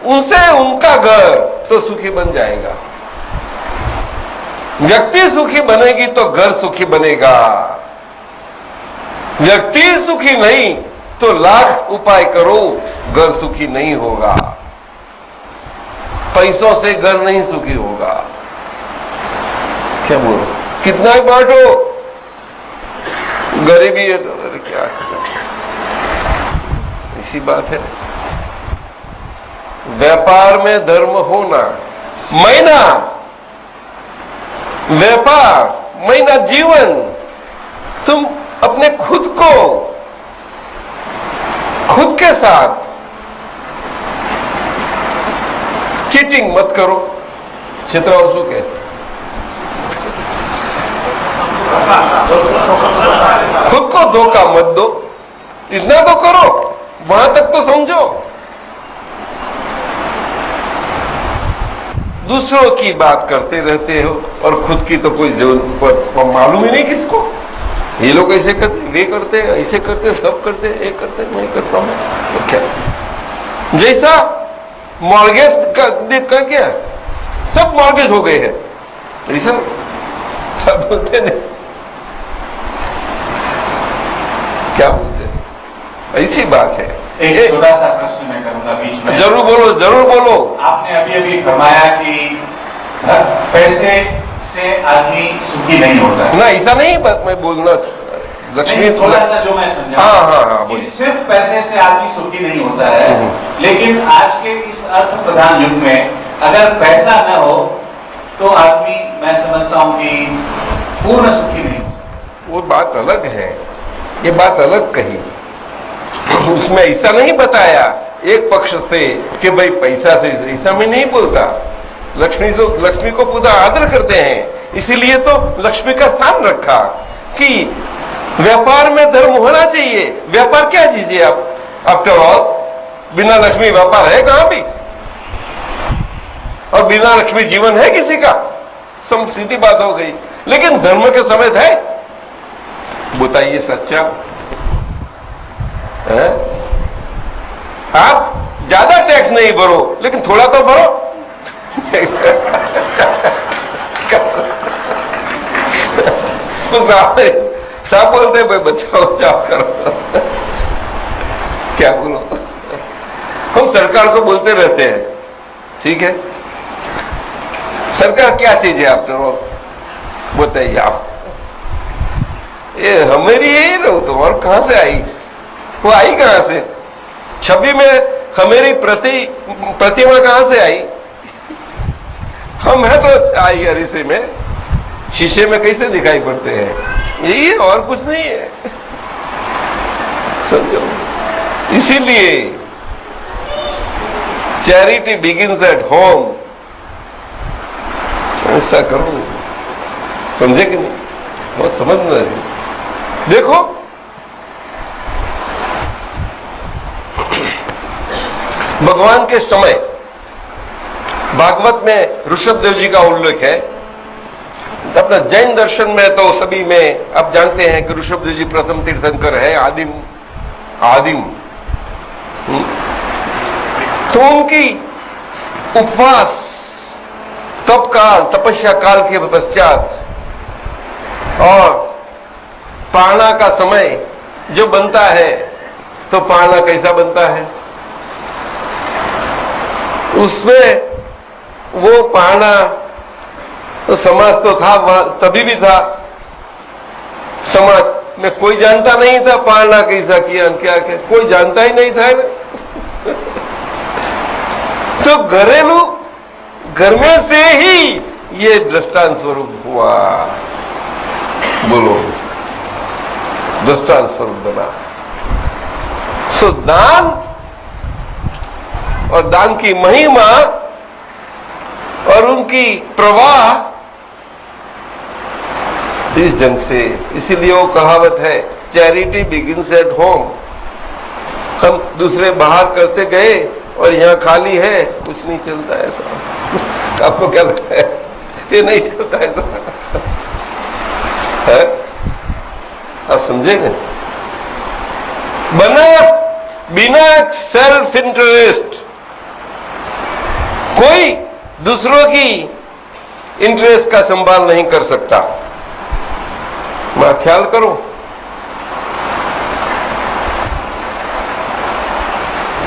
उनसे उनका घर तो सुखी बन जाएगा। व्यक्ति सुखी बनेगी तो घर सुखी बनेगा। व्यक्ति सुखी नहीं तो लाख उपाय करो, घर सुखी नहीं होगा। पैसों से घर नहीं सुखी होगा। क्या बोलो, कितना ही बांटो, गरीबी है तो क्या करें? इसी बात है। व्यापार में धर्म होना, महीना व्यापार, महीना जीवन। तुम अपने खुद को खुद के साथ चीटिंग मत करो। क्षेत्रवासु के खुद को धोखा मत दो, इतना तो करो, वहां तक तो समझो। दूसरों की बात करते रहते हो और खुद की तो कोई मालूम ही नहीं किसको। ये लोग ऐसे करते, वे करते, ऐसे करते, सब करते, एक करते, मैं करता हूं। तो क्या जैसा मॉर्गेज का क्या सब मॉर्गेज हो गए हैं, ऐसा सब बोलते नहीं, क्या बोलते हैं, ऐसी बात है। एक छोटा सा प्रश्न मैं करूंगा बीच में। जरूर बोलो, जरूर बोलो। आपने अभी अभी फरमाया कि पैसे से आदमी सुखी नहीं होता है। ना ऐसा नहीं, मैं बोलना लक्ष्मी थोड़ा सा जो मैं समझा, हाँ, कि सिर्फ पैसे से आदमी सुखी नहीं होता है। लेकिन आज के इस अर्थ प्रधान युग में अगर पैसा न हो तो आदमी, मैं समझता हूँ कि पूर्ण सुखी नहीं हो सकता। वो बात अलग है, ये बात अलग कही। उसमें ऐसा नहीं बताया एक पक्ष से कि भाई पैसा से, ऐसा मैं नहीं बोलता। लक्ष्मी को पूरा आदर करते हैं, इसीलिए तो लक्ष्मी का स्थान रखा कि व्यापार में धर्म होना चाहिए। व्यापार क्या चीज है? आप आफ्टर ऑल बिना लक्ष्मी व्यापार है कहां भी? और बिना लक्ष्मी जीवन है किसी का? सीधी बात हो गई। लेकिन धर्म के समेत है, बताइए सच्चा है? आप ज्यादा टैक्स नहीं भरो, लेकिन थोड़ा तो भरो। साहब बोलते हैं भाई बचाओ बचाओ करो। क्या बोलो, हम सरकार को बोलते रहते हैं, ठीक है, सरकार क्या चीज है आप तो बताइए आप। ये हमारी है ना, तो और कहां से आई? वो आई कहां से? छवि में हमारी प्रतिमा कहां से आई? हम है तो आई अरिसे में, शीशे में कैसे दिखाई पड़ते हैं? यही है, और कुछ नहीं है, समझो। इसीलिए चैरिटी बिगिंस एट होम। ऐसा करो, समझे कि नहीं? बहुत समझ में है। देखो भगवान के समय भागवत में ऋषभदेव जी का उल्लेख है। अपना जैन दर्शन में तो सभी में आप जानते हैं कि ऋषभदेव जी प्रथम तीर्थंकर है, आदिम। तो उनकी उपवास तप काल, तपस्या काल के पश्चात और पारणा का समय जो बनता है, तो पारणा कैसा बनता है? उसमें वो पारणा तो समाज तो था, तभी भी था। समाज में कोई जानता नहीं था पारणा कैसा किया, क्या क्या, कोई जानता ही नहीं था ना। तो घरेलू घर में से ही ये दृष्टांत स्वरूप हुआ। बोलो, दृष्टांत स्वरूप बना। सो दान और दान की महिमा और उनकी प्रवाह इस ढंग से, इसीलिए वो कहावत है चैरिटी बिगिंस एट होम। हम दूसरे बाहर करते गए और यहाँ खाली है, कुछ नहीं चलता ऐसा। आपको क्या लगता है? ये नहीं चलता ऐसा है? आप समझेंगे? बना बिना सेल्फ इंटरेस्ट, कोई दूसरों की इंटरेस्ट का संभाल नहीं कर सकता। मैं ख्याल करो,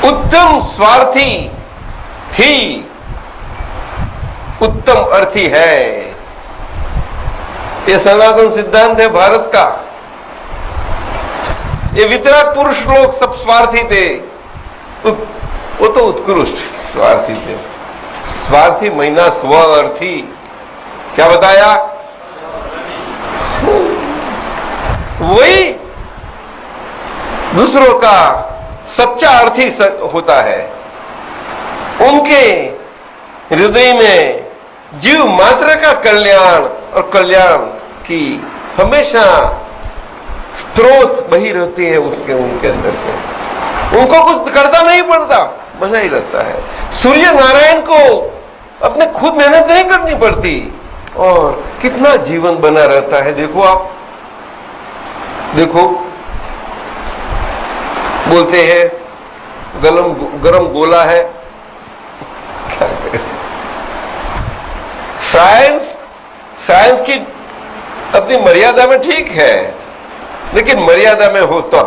उत्तम स्वार्थी ही उत्तम अर्थी है। ये सनातन सिद्धांत है भारत का। ये वितराग पुरुष लोग सब स्वार्थी थे, वो तो उत्कृष्ट स्वार्थी थे। स्वार्थी महीना स्वार्थी, क्या बताया? वही दूसरों का सच्चा अर्थी होता है। उनके हृदय में जीव मात्र का कल्याण और कल्याण की हमेशा स्रोत बही रहती है उसके, उनके अंदर से। उनको कुछ करता नहीं पड़ता, बना ही रहता है। सूर्य नारायण को अपने खुद मेहनत नहीं करनी पड़ती और कितना जीवन बना रहता है। देखो आप, देखो बोलते हैं गरम गोला है, क्या करें? साइंस की अपनी मर्यादा में ठीक है, लेकिन मर्यादा में हो तो,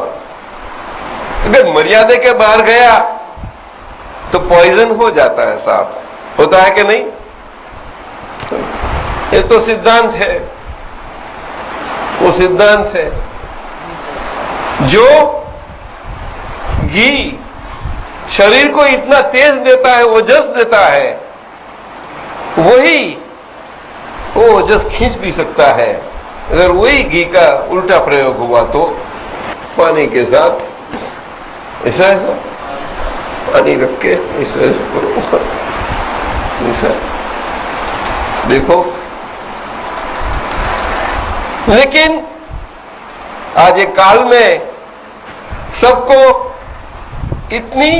अगर मर्यादा के बाहर गया तो पॉइजन हो जाता है। साफ होता है कि नहीं? ये तो सिद्धांत है, वो सिद्धांत है। जो घी शरीर को इतना तेज देता है, ओजस देता है, वही वो ओजस खींच भी सकता है। अगर वही घी का उल्टा प्रयोग हुआ तो पानी के साथ ऐसा ऐसा पानी रख के ऐसा ऐसा करो, ऐसा देखो। लेकिन आज एक काल में सबको इतनी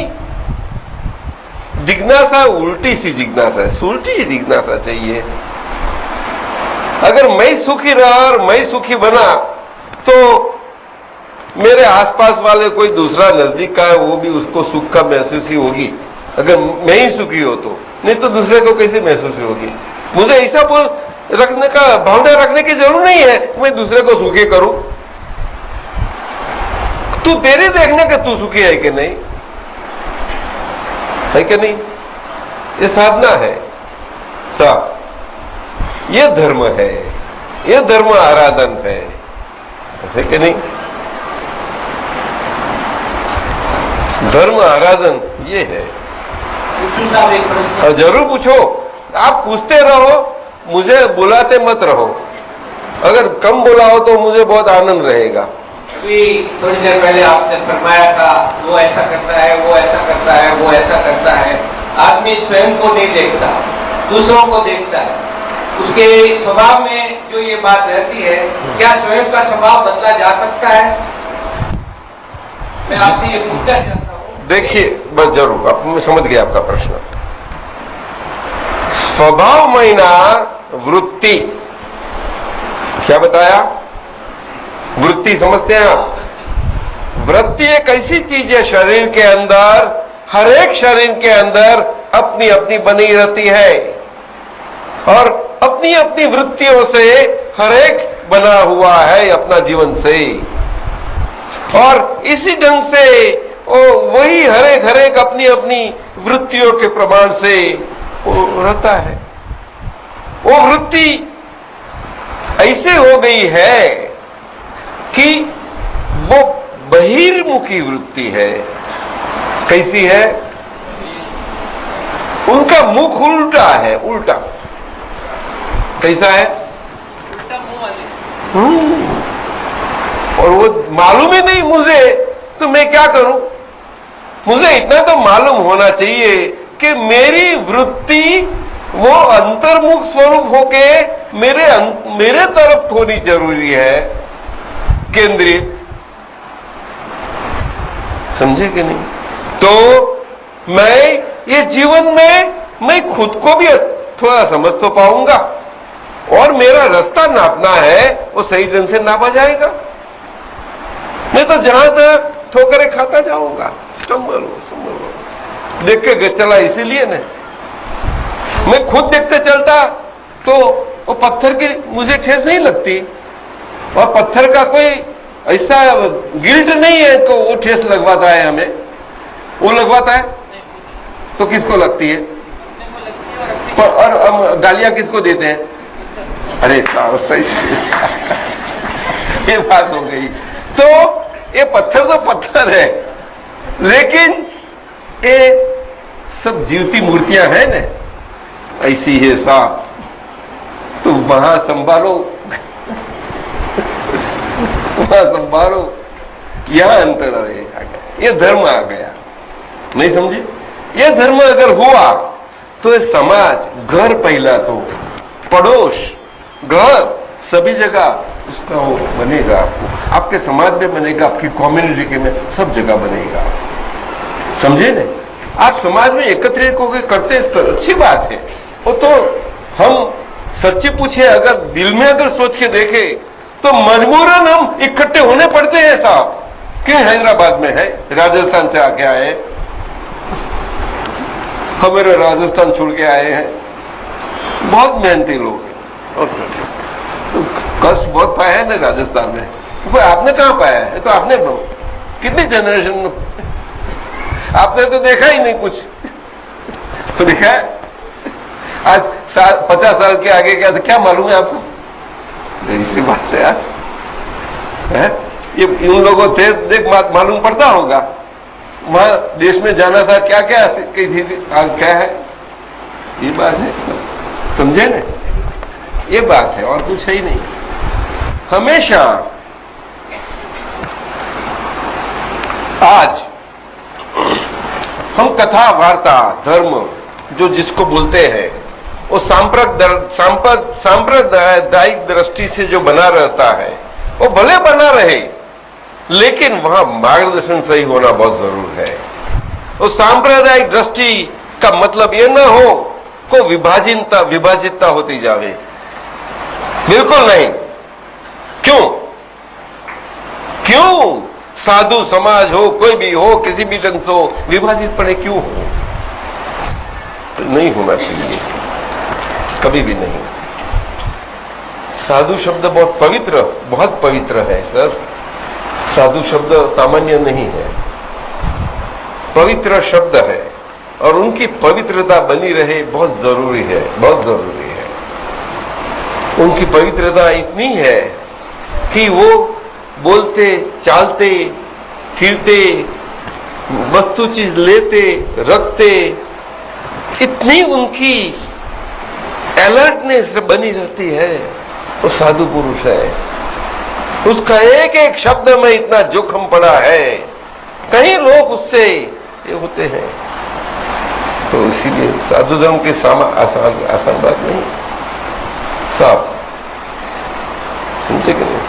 जिज्ञासा, उल्टी सी जिज्ञासा, उल्टी ही जिज्ञासा चाहिए। अगर मैं सुखी रहा और मैं सुखी बना तो मेरे आसपास वाले कोई दूसरा नजदीक का है वो भी उसको सुख का महसूस ही होगी, अगर मैं ही सुखी हो तो। नहीं तो दूसरे को कैसे महसूस होगी। मुझे ऐसा बोल रखने का भावना रखने की जरूरत नहीं है मैं दूसरे को सुखी करूं। तू तेरे देखने के तू सुखी है कि नहीं, है कि नहीं। ये साधना है साहब, ये धर्म है, ये धर्म आराधन है कि नहीं। धर्म आराधन ये है। साहब एक प्रश्न। और जरूर पूछो, आप पूछते रहो, मुझे बुलाते मत रहो। अगर कम बुलाओ तो मुझे बहुत आनंद रहेगा। अभी थोड़ी देर पहले आपने फरमाया था वो ऐसा करता है, वो ऐसा करता है, वो ऐसा करता है। आदमी स्वयं को नहीं देखता, दूसरों को देखता है। उसके स्वभाव में जो ये बात रहती है, क्या स्वयं का स्वभाव बदला जा सकता है? मैं आपसे ये पूछना चाहता हूँ। देखिए बस जरूर, अब मैं समझ गया आपका प्रश्न। स्वभाव महीना वृत्ति, क्या बताया? वृत्ति समझते हैं आप? वृत्ति एक ऐसी चीज है शरीर के अंदर, हर एक शरीर के अंदर अपनी अपनी बनी रहती है और अपनी अपनी वृत्तियों से हर एक बना हुआ है अपना जीवन से। और इसी ढंग से वही हर एक अपनी अपनी वृत्तियों के प्रमाण से वो रहता है। वो वृत्ति ऐसे हो गई है कि वो बहिर्मुखी वृत्ति है। कैसी है? उनका मुख उल्टा है, उल्टा। कैसा है? और वो मालूम ही नहीं मुझे, तो मैं क्या करूं? मुझे इतना तो मालूम होना चाहिए कि मेरी वृत्ति वो अंतर्मुख स्वरूप होके मेरे तरफ होनी जरूरी है, केंद्रित। समझे कि नहीं? तो मैं ये जीवन में मैं खुद को भी थोड़ा समझ तो पाऊंगा और मेरा रास्ता नापना है वो सही ढंग से नापा जाएगा। मैं तो जहां तक ठोकरें खाता जाऊंगा, स्टम्बल हो देख के चला, इसीलिए ना मैं खुद देखते चलता तो वो पत्थर की मुझे ठेस नहीं लगती। और पत्थर का कोई ऐसा गिल्ट नहीं है तो वो ठेस लगवाता है हमें, वो लगवाता है तो किसको लगती है? और हम गालियां किसको देते हैं? अरे ये बात हो गई। तो ये पत्थर तो पत्थर है, लेकिन ये सब जीवती मूर्तियां हैं ना, ऐसी है साफ, तो वहां संभालो वहां संभालो, यहां अंतर आ गया। ये धर्म आ गया, नहीं समझे? ये धर्म अगर हुआ तो ये समाज, घर पहला तो पड़ोस, घर सभी जगह उसका वो बनेगा। आपको आपके समाज में बनेगा, आपकी कम्युनिटी के में सब जगह बनेगा। समझे ने? आप समाज में एकत्रित होकर करते अच्छी बात है। वो तो हम सच्ची पूछे, अगर दिल में अगर सोच के देखे तो मजबूरन हम इकट्ठे होने पड़ते हैं साहब। क्यों हैदराबाद में है, राजस्थान से आके आए, हमारे राजस्थान छोड़ के आए हैं, बहुत मेहनती लोग हैं, बहुत कठिन। तो कष्ट बहुत पाया है ना राजस्थान में, कोई आपने कहाँ पाया है? तो आपने कितनी जनरेशन आपने तो देखा ही नहीं कुछ तो देखा है? आज 50 साल के आगे क्या मालूम है आपको? इसी बात है आज है? ये उन लोगों थे, देख मालूम पड़ता होगा। वहां देश में जाना था, क्या क्या थी, आज क्या है? ये बात है, सब समझे ना? ये बात है और कुछ है ही नहीं। हमेशा आज हम कथा वार्ता धर्म जो जिसको बोलते हैं वो सांप्रदायिक दृष्टि से जो बना रहता है वो भले बना रहे, लेकिन वहां मार्गदर्शन सही होना बहुत जरूर है। उस सांप्रदायिक दृष्टि का मतलब यह ना हो को विभाजितता होती जावे, बिल्कुल नहीं। क्यों साधु समाज हो, कोई भी हो, किसी भी ढंग से हो, विभाजित पड़े क्यों हो? तो नहीं होना चाहिए, कभी भी नहीं। साधु शब्द बहुत पवित्र है सर। साधु शब्द सामान्य नहीं है, पवित्र शब्द है, और उनकी पवित्रता बनी रहे बहुत जरूरी है, बहुत जरूरी है। उनकी पवित्रता इतनी है कि वो बोलते, चालते, फिरते, वस्तु चीज लेते, रखते, इतनी उनकी अलर्टनेस बनी रहती है। वो साधु पुरुष है, उसका एक एक शब्द में इतना जोखिम पड़ा है, कई लोग उससे ये होते हैं। तो इसीलिए साधु धर्म के आसान बात नहीं साहब, समझे कि नहीं?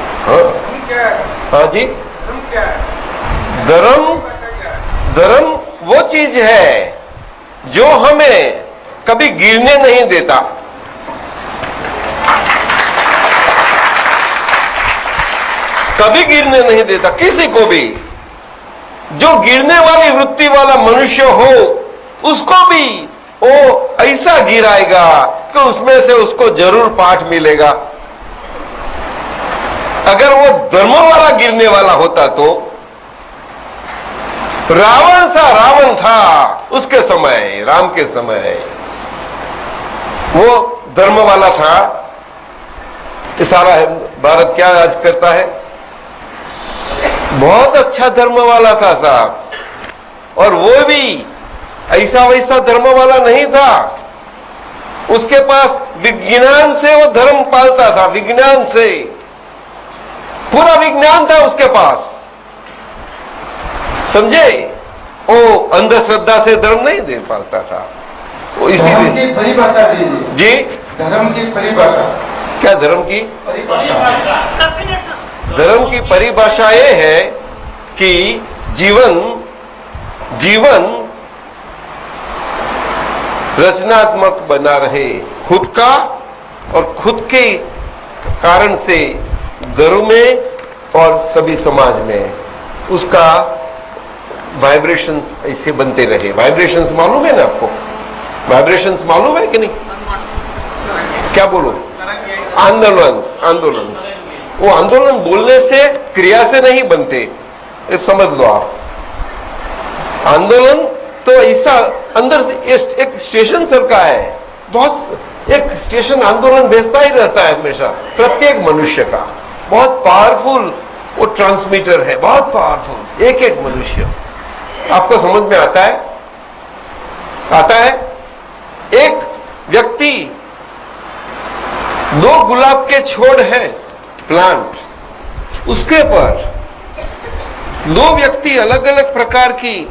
हाँ जी, धर्म वो चीज है जो हमें कभी गिरने नहीं देता। कभी गिरने नहीं देता किसी को भी। जो गिरने वाली वृत्ति वाला मनुष्य हो उसको भी वो ऐसा गिराएगा कि उसमें से उसको जरूर पाठ मिलेगा। अगर वो धर्म वाला गिरने वाला होता तो रावण सा रावण था उसके समय, राम के समय वो धर्म वाला था। सारा भारत क्या आज करता है? बहुत अच्छा धर्म वाला था साहब, और वो भी ऐसा वैसा धर्म वाला नहीं था। उसके पास विज्ञान से वो धर्म पालता था, विज्ञान से, पूरा विज्ञान था उसके पास, समझे? वो अंधश्रद्धा से धर्म नहीं दे पालता था। वो इसीलिए परिभाषा दीजिए जी, धर्म की परिभाषा। क्या धर्म की धर्म की परिभाषा ये है कि जीवन रचनात्मक बना रहे, खुद का और खुद के कारण से घरों में और सभी समाज में उसका वाइब्रेशंस ऐसे बनते रहे। वाइब्रेशंस मालूम है ना आपको? वाइब्रेशंस मालूम है कि नहीं? क्या बोलो? आंदोलन। वो आंदोलन बोलने से, क्रिया से नहीं बनते, ये समझ लो आप। आंदोलन तो ऐसा अंदर से एक स्टेशन सर का है, बहुत एक स्टेशन आंदोलन भेजता ही रहता है हमेशा, प्रत्येक मनुष्य का। बहुत पावरफुल वो ट्रांसमीटर है, बहुत पावरफुल। एक एक मनुष्य आपको समझ में आता है? आता है? एक व्यक्ति 2 गुलाब के छोड़ है प्लांट, उसके पर 2 व्यक्ति अलग अलग प्रकार की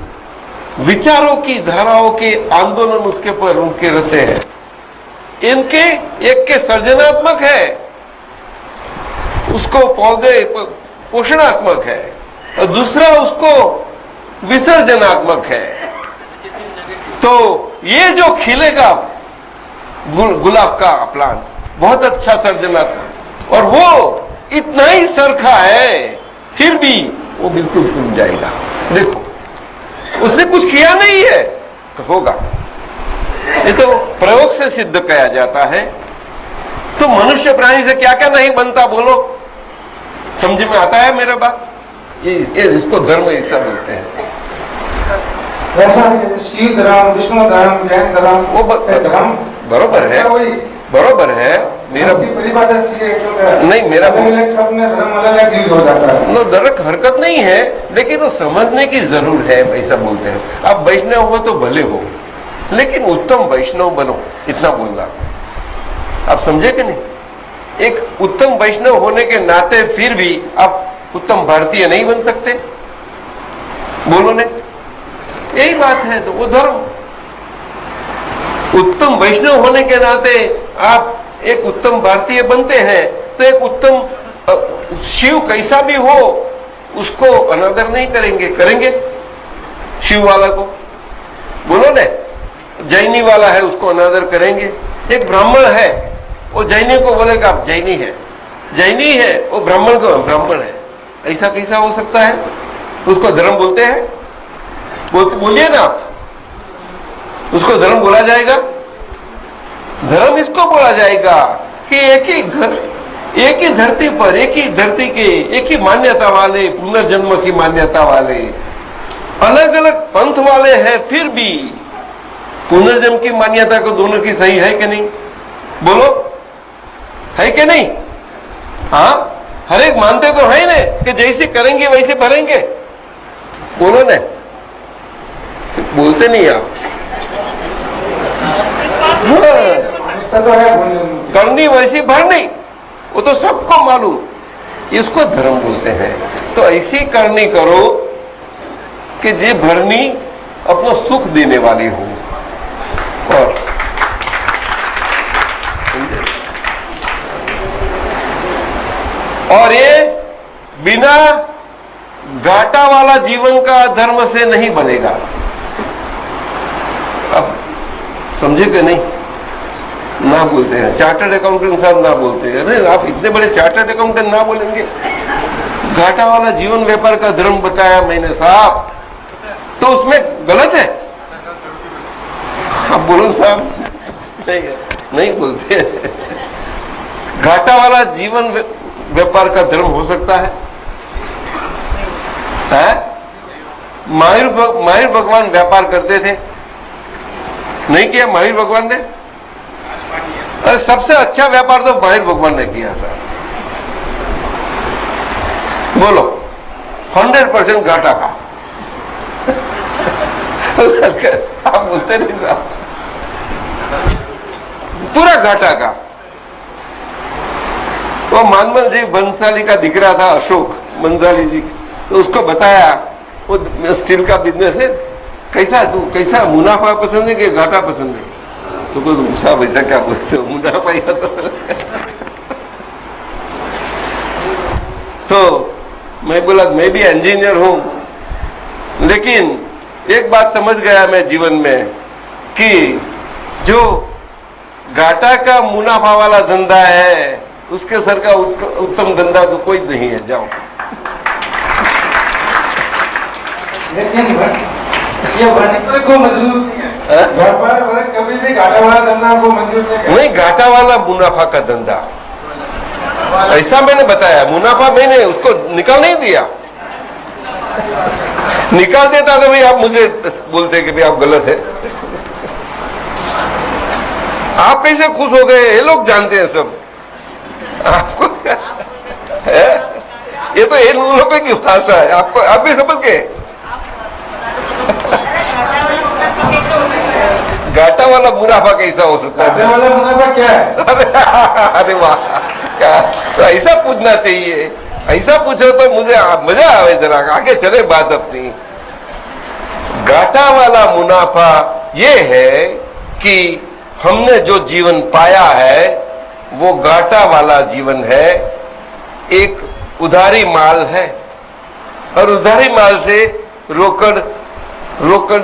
विचारों की धाराओं के आंदोलन उसके पर उनके रहते हैं। इनके एक के सृजनात्मक है, उसको पौधे पोषणात्मक है, और दूसरा उसको विसर्जनात्मक है। तो ये जो खिलेगा गुलाब का प्लांट बहुत अच्छा सृजनात्मक, और वो इतना ही सरखा है, फिर भी वो बिल्कुल टूट जाएगा। देखो, उसने कुछ किया नहीं है तो होगा, ये तो प्रयोग से सिद्ध किया जाता है। तो मनुष्य प्राणी से क्या क्या नहीं बनता, बोलो? समझ में आता है मेरा बात? ये इसको धर्म ऐसा बोलते हैं। शिव धर्म, विष्णु धर्म, जैन धर्म, वो धर्म बरोबर है, बरोबर है। मेरा परिभाषा नहीं, मेरा सब में धर्म अलग यूज हो जाता है। नो, दरक हरकत नहीं है, लेकिन वो समझने की जरूर है, ऐसा बोलते हैं। आप वैष्णव हो तो भले हो, लेकिन उत्तम वैष्णव बनो, इतना बोलना आप समझे कि नहीं? एक उत्तम वैष्णव होने के नाते फिर भी आप उत्तम भारतीय नहीं बन सकते, बोलो ने? यही बात है। तो वो धर्म, उत्तम वैष्णव होने के नाते आप एक उत्तम भारतीय बनते हैं तो एक उत्तम शिव कैसा भी हो उसको अनादर नहीं करेंगे, करेंगे शिव वाला को, बोलो ने। जैनी वाला है उसको अनादर करेंगे। एक ब्राह्मण है वो जैनी को बोलेगा आप जैनी है, जैनी है वो ब्राह्मण को ब्राह्मण है। ऐसा कैसा हो सकता है? उसको धर्म बोलते हैं? बोलिए ना आप, उसको धर्म बोला जाएगा? धर्म इसको बोला जाएगा कि एक ही घर, एक ही धरती पर, एक ही धरती के एक ही मान्यता वाले, पुनर्जन्म की मान्यता वाले, अलग अलग पंथ वाले हैं, फिर भी पुनर्जन्म की मान्यता को दोनों की सही है कि नहीं? बोलो, है कि नहीं? हाँ, हर एक मानते तो है ना कि जैसे करेंगे वैसे भरेंगे, बोलो ना। बोलते नहीं आप। तो है बोलने करनी वैसी भरनी, वो तो सबको मालूम, इसको धर्म बोलते हैं। तो ऐसी करनी करो कि जे भरनी अपना सुख देने वाली हो। और ये बिना घाटा वाला जीवन का धर्म से नहीं बनेगा। अब समझे कि नहीं? ना बोलते हैं चार्टर्ड अकाउंटेंट साहब, ना बोलते हैं। अरे आप इतने बड़े चार्टर्ड अकाउंटेंट ना बोलेंगे? घाटा वाला जीवन व्यापार का धर्म बताया मैंने साहब, तो उसमें गलत है? आप बोलो साहब। नहीं, नहीं बोलते। घाटा वाला जीवन व्यापार का धर्म हो सकता है? महावीर भगवान व्यापार करते थे, नहीं किया महावीर भगवान ने? अरे सबसे अच्छा व्यापार तो महावीर भगवान ने किया सर। बोलो 100% घाटा का। आप बोलते नहीं साहब, पूरा घाटा का। वो मानमल जी बंसाली का दिख रहा था, अशोक बंसाली जी, तो उसको बताया वो स्टील का बिजनेस है, कैसा तू कैसा मुनाफा पसंद है कि घाटा पसंद है? तो कोई साहब ऐसा क्या बोलते हो, मुनाफा या तो मैं बोला मैं भी इंजीनियर हूं, लेकिन एक बात समझ गया मैं जीवन में कि जो घाटा का मुनाफा वाला धंधा है उसके सर का उत्तम धंधा तो कोई नहीं है। जाओ। लेकिन ये वर्णित को मंजूर नहीं है। व्यापार वर्ग कभी भी घाटा वाला धंधा को मंजूर नहीं। घाटा वाला मुनाफा का धंधा ऐसा मैंने बताया। मुनाफा मैंने उसको निकाल नहीं दिया। निकाल देता तो भाई आप मुझे बोलते कि भाई आप गलत है। आप कैसे खुश हो गए ये लोग जानते हैं सब। आपको है? ये तो इन लोगों की भाषा है, आपको आप भी समझ गए। घाटा वाला मुनाफा कैसा हो सकता है? घाटा वाला मुनाफा क्या है? अरे वाह, क्या तो ऐसा पूछना चाहिए। ऐसा पूछो तो मुझे मजा आवे, जरा आगे चले बात अपनी। घाटा वाला मुनाफा ये है कि हमने जो जीवन पाया है वो घाटा वाला जीवन है, एक उधारी माल है, और उधारी माल से रोकड़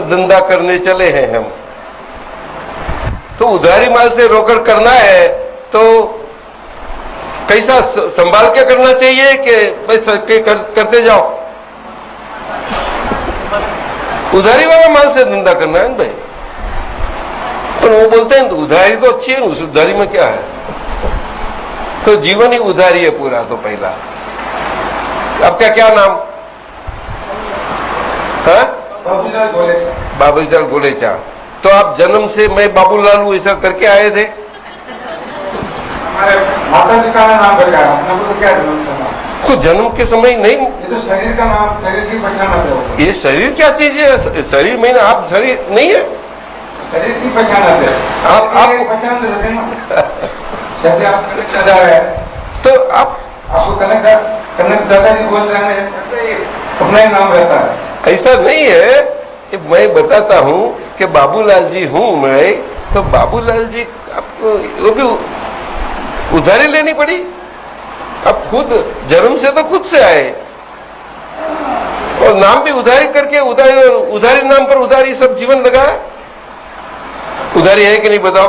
धंधा करने चले हैं हम। तो उधारी माल से रोकड़ करना है तो कैसा संभाल के करना चाहिए कि भाई करते जाओ। उधारी वाला माल से धंधा करना है ना भाई। तो वो बोलते हैं तो उधारी तो अच्छी है, उस उधारी में क्या है? तो जीवन ही उधारी है पूरा। तो पहला आपका क्या नाम है? बाबूलाल गोलेचा। बाबूलाल गोलेचा। तो आप जन्म से मैं बाबूलाल हूँ ऐसा करके आए थे? हमारे माता पिता ने नाम रखा है, अपने को तो क्या जन्म से नाम? कुछ जन्म के समय नहीं। ये तो शरीर का नाम, शरीर की पहचान है। ये शरीर क्या चीज है? शरीर में आप शरीर नहीं है, शरीर की पहचान है। आप पहचान तो रखे ना, जैसे आप कनक दादा है तो आप आपको कनक दादाजी बोल रहे हैं, ऐसे ही अपना ही नाम रहता है। ऐसा नहीं है। कि मैं बताता हूं कि बाबूलाल जी हूं मैं, तो बाबूलाल जी आपको वो भी उधारी लेनी पड़ी? अब खुद जन्म से तो खुद से आए और नाम भी उधारी करके उधारी नाम पर उधारी सब जीवन लगाया। उधारी है कि नहीं बताओ?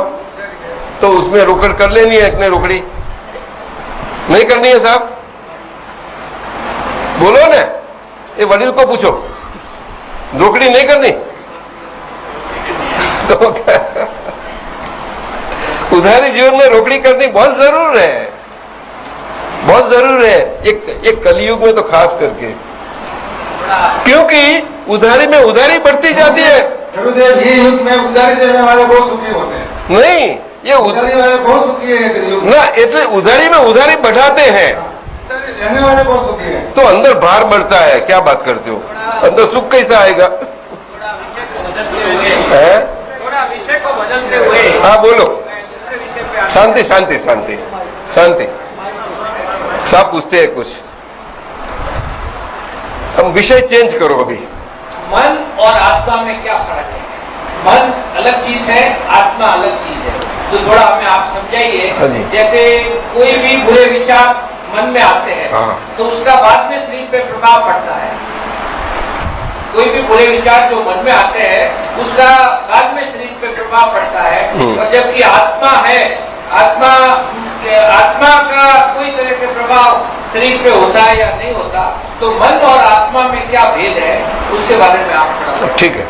तो उसमें रोकड़ कर लेनी है, इतने रोकड़ी नहीं करनी है साहब? बोलो ना, ये वडील को पूछो, रोकड़ी नहीं करनी तो क्या? उधारी जीवन में रोकड़ी करनी बहुत जरूर है, बहुत जरूर है। एक कलयुग में तो खास करके, क्योंकि उधारी में उधारी बढ़ती जाती है। गुरुदेव, ये युग में उधारी देने वाले बहुत सुखी होते हैं। नहीं, ये उधारी वाले बहुत सुखी है ना, એટલે उधारी में उधारी बढ़ाते हैं उधारी लेने वाले बहुत सुखी है। तो अंदर भार बढ़ता है। क्या बात करते हो? अंदर सुख कैसा आएगा? थोड़ा विषय को बदलते हुए, है? थोड़ा विषय को बदलते हुए हाँ बोलो। मैं दूसरे विषय पे शांति शांति शांति शांति। सब पूछते हैं कुछ, हम विषय चेंज करो अभी। मन और आत्मा में क्या फर्क है? मन अलग चीज है, आत्मा अलग चीज है। तो थोड़ा हमें आप समझाइए। हाँ जी। जैसे कोई भी बुरे विचार मन में आते हैं, हाँ। तो उसका बाद में शरीर पे प्रभाव पड़ता है। कोई भी बुरे विचार जो मन में आते हैं, उसका बाद में शरीर पे प्रभाव पड़ता है। और जबकि आत्मा है, आत्मा का कोई तरह के प्रभाव शरीर पे होता है या नहीं होता। तो मन और आत्मा में क्या भेद है, उसके बारे में आप थोड़ा। ठीक है।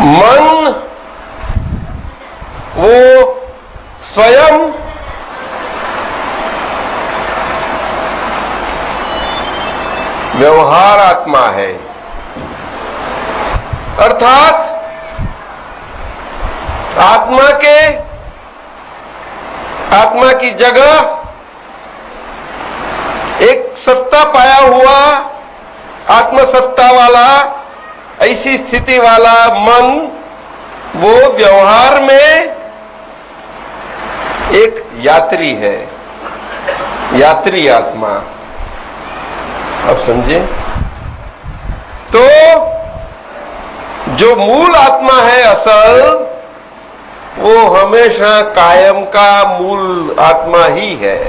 मन वो स्वयं व्यवहार आत्मा है, अर्थात आत्मा की जगह एक सत्ता पाया हुआ आत्मसत्ता वाला, ऐसी स्थिति वाला मन, वो व्यवहार में एक यात्री है, यात्री आत्मा। अब समझे? तो जो मूल आत्मा है असल, वो हमेशा कायम का मूल आत्मा ही है।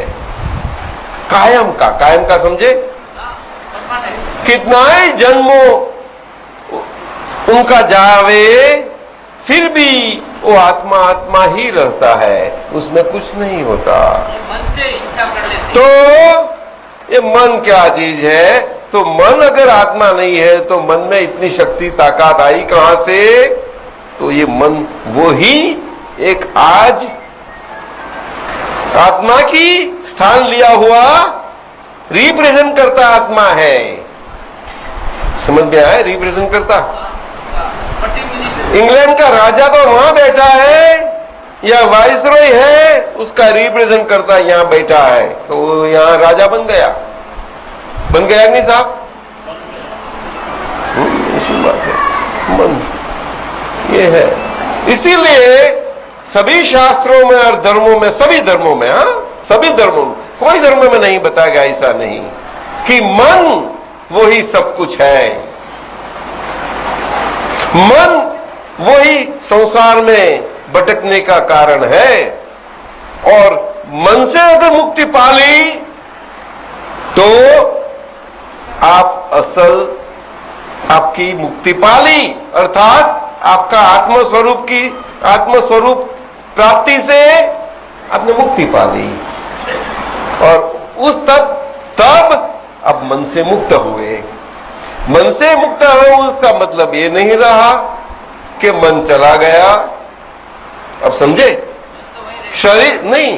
कायम का समझे? कितना ही जन्मों उनका जावे, फिर भी वो आत्मा ही रहता है, उसमें कुछ नहीं होता। मन से हिंसा कर लेते। तो ये मन क्या चीज है? तो मन अगर आत्मा नहीं है तो मन में इतनी शक्ति ताकत आई कहां से? तो ये मन वो ही एक आज आत्मा की स्थान लिया हुआ रिप्रेजेंट करता आत्मा है। समझ में आया? रिप्रेजेंट करता। इंग्लैंड का राजा तो वहां बैठा है, या वाइसरॉय है, उसका रिप्रेजेंट करता यहाँ बैठा है, तो वो यहाँ राजा बन गया नहीं साहब? इसी बात है, मन ये है। इसीलिए सभी शास्त्रों में और धर्मों में, सभी धर्मों में, सभी धर्मों में, कोई धर्म में नहीं बताया गया ऐसा नहीं कि मन वो ही सब कुछ है। मन वही संसार में भटकने का कारण है, और मन से अगर मुक्ति पा ली तो आप असल आपकी मुक्ति पा ली, अर्थात आपका आत्मस्वरूप प्राप्ति से आपने मुक्ति पा ली। और उस तब अब मन से मुक्त हुए। मन से मुक्त हो उसका मतलब ये नहीं रहा कि मन चला गया। अब समझे? शरीर नहीं,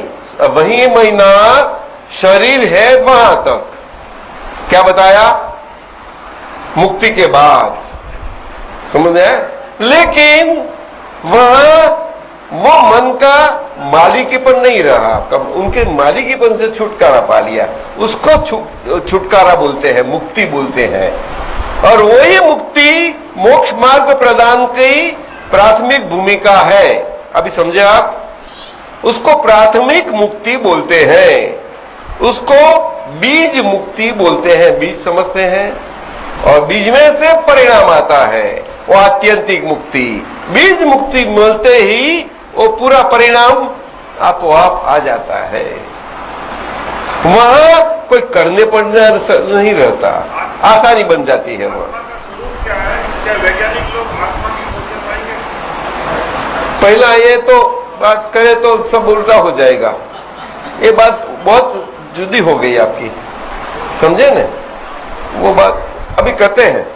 वही महीना शरीर है वहां तक। क्या बताया? मुक्ति के बाद, समझ आया? लेकिन वहां वो मन का मालिकीपन नहीं रहा, कब उनके मालिकीपन से छुटकारा पा लिया, उसको छुटकारा बोलते हैं, मुक्ति बोलते हैं। और वही मुक्ति मोक्ष मार्ग प्रदान की प्राथमिक भूमिका है। अभी समझे आप? उसको प्राथमिक मुक्ति बोलते हैं, उसको बीज मुक्ति बोलते हैं, बीज समझते हैं, और बीज में से परिणाम आता है वो आत्यंतिक मुक्ति। बीज मुक्ति मिलते ही वो पूरा परिणाम आपो आप आ जाता है। वहां कोई करने पड़ना नहीं रहता, आसानी बन जाती है वहां। क्या वैज्ञानिक लोग आत्मा की खोज कर पाएंगे? पहला ये तो बात करे तो सब उल्टा हो जाएगा। ये बात बहुत जुदी हो गई आपकी, समझे न? वो बात अभी करते हैं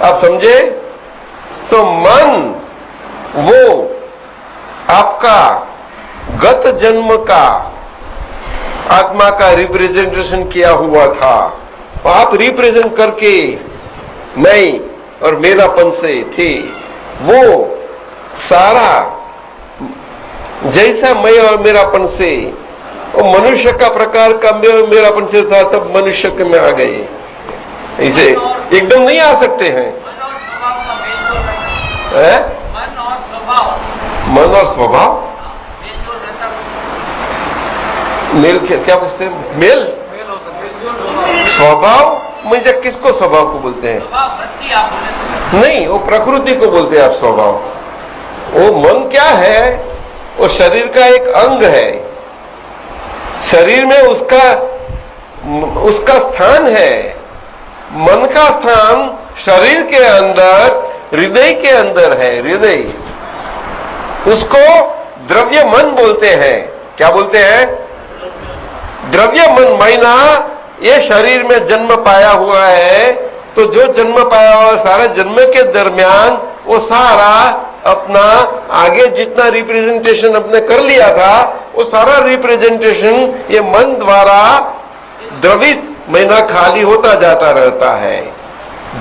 आप समझे? तो मन वो आपका गत जन्म का आत्मा का रिप्रेजेंटेशन किया हुआ था, आप रिप्रेजेंट करके मैं और मेरापन से थे। वो सारा जैसा मैं और मेरापन से, वो मनुष्य का प्रकार का मैं और मेरापन से था, तब मनुष्य के में आ गए। इसे एकदम नहीं आ सकते हैं। मन और स्वभाव मेल क्या पूछते हैं? मेल स्वभाव मुझे किसको स्वभाव को बोलते हैं? नहीं, वो प्रकृति को बोलते हैं आप स्वभाव। वो मन क्या है? वो शरीर का एक अंग है। शरीर में उसका स्थान है। मन का स्थान शरीर के अंदर, हृदय के अंदर है। हृदय, उसको द्रव्य मन बोलते हैं। क्या बोलते हैं? द्रव्य मन। मैना ये शरीर में जन्म पाया हुआ है, तो जो जन्म पाया हुआ सारा जन्म के दरमियान वो सारा अपना आगे जितना रिप्रेजेंटेशन अपने कर लिया था, वो सारा रिप्रेजेंटेशन ये मन द्वारा द्रवित मैना खाली होता जाता रहता है।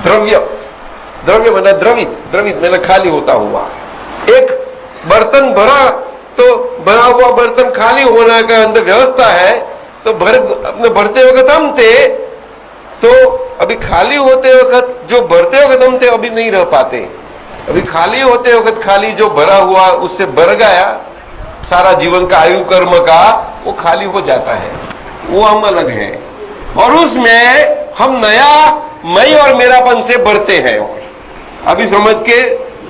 द्रव्य मैंने द्रवित मैंने खाली होता हुआ। एक बर्तन भरा तो भरा हुआ बर्तन खाली होने का अंदर व्यवस्था है, तो अपने भरते वक्त हम थे, तो अभी खाली होते वक्त जो भरते वक्त हम थे अभी नहीं रह पाते। अभी खाली होते वक्त खाली जो भरा हुआ उससे भर गया सारा जीवन का आयु कर्म का, वो खाली हो जाता है, वो हम अलग है। और उसमें हम नया मैं और मेरापन से भरते हैं। अभी समझ के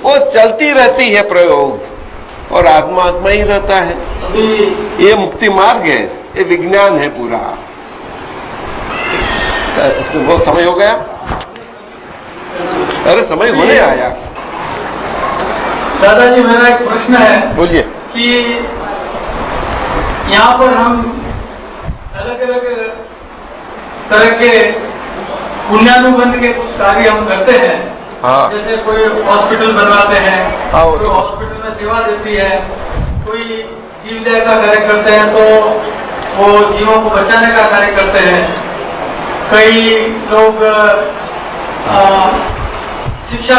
वो चलती रहती है प्रयोग, और आत्मा आत्मा ही रहता है। ये मुक्ति मार्ग है, ये विज्ञान है पूरा। तो वो समय हो गया? अरे समय होने आया। दादाजी, मेरा एक प्रश्न है। बोलिए। कि यहाँ पर हम अलग अलग तरह के पुण्यानुबंध के कुछ कार्य हम करते हैं। हाँ। जैसे कोई हॉस्पिटल बनवाते हैं, हाँ, कोई हॉस्पिटल में सेवा देती है, कोई जीवदया का कार्य करते हैं तो वो जीवों को बचाने का कार्य करते हैं। कई लोग शिक्षा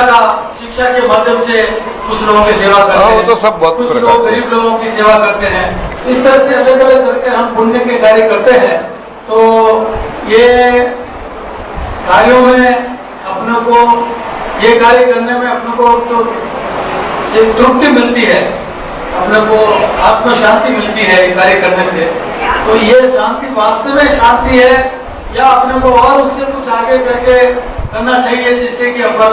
के माध्यम से कुछ लोगों की सेवा करते हैं। वो तो सब बहुत कुछ लोग गरीब लोगों की सेवा करते हैं। इस तरह से अलग अलग करके हम पुण्य के कार्य करते हैं। तो ये कार्यों में अपने को, ये कार्य करने में अपने को तो एक तृप्ति मिलती है, अपने को आत्म शांति मिलती है कार्य करने से। तो ये शांति वास्तव में शांति है, या अपने को और उससे कुछ आगे करके करना चाहिए, जिससे कि अपन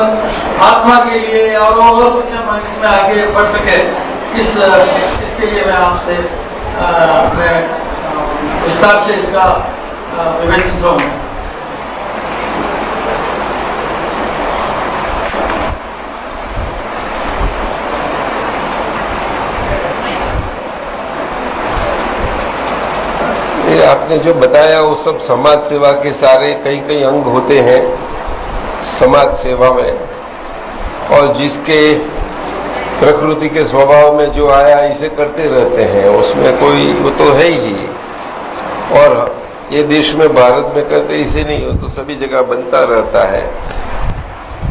आत्मा के लिए और कुछ इसमें आगे बढ़ सके? इसके लिए मैं आपसे मैं विस्तार से इसका विवेचन चाहूँगा। ये आपने जो बताया वो सब समाज सेवा के सारे कई अंग होते हैं समाज सेवा में, और जिसके प्रकृति के स्वभाव में जो आया इसे करते रहते हैं, उसमें कोई वो तो है ही। और ये देश में भारत में करते इसे नहीं हो तो सभी जगह बनता रहता है।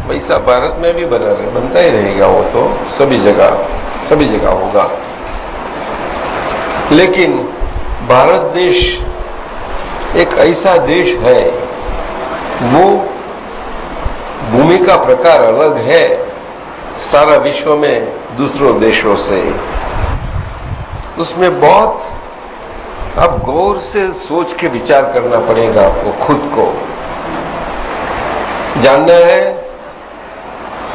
वैसा भारत में भी बनता ही रहेगा, वो तो सभी जगह होगा। लेकिन भारत देश एक ऐसा देश है, वो भूमि का प्रकार अलग है सारा विश्व में दूसरों देशों से। उसमें बहुत अब गौर से सोच के विचार करना पड़ेगा आपको, खुद को जानना है।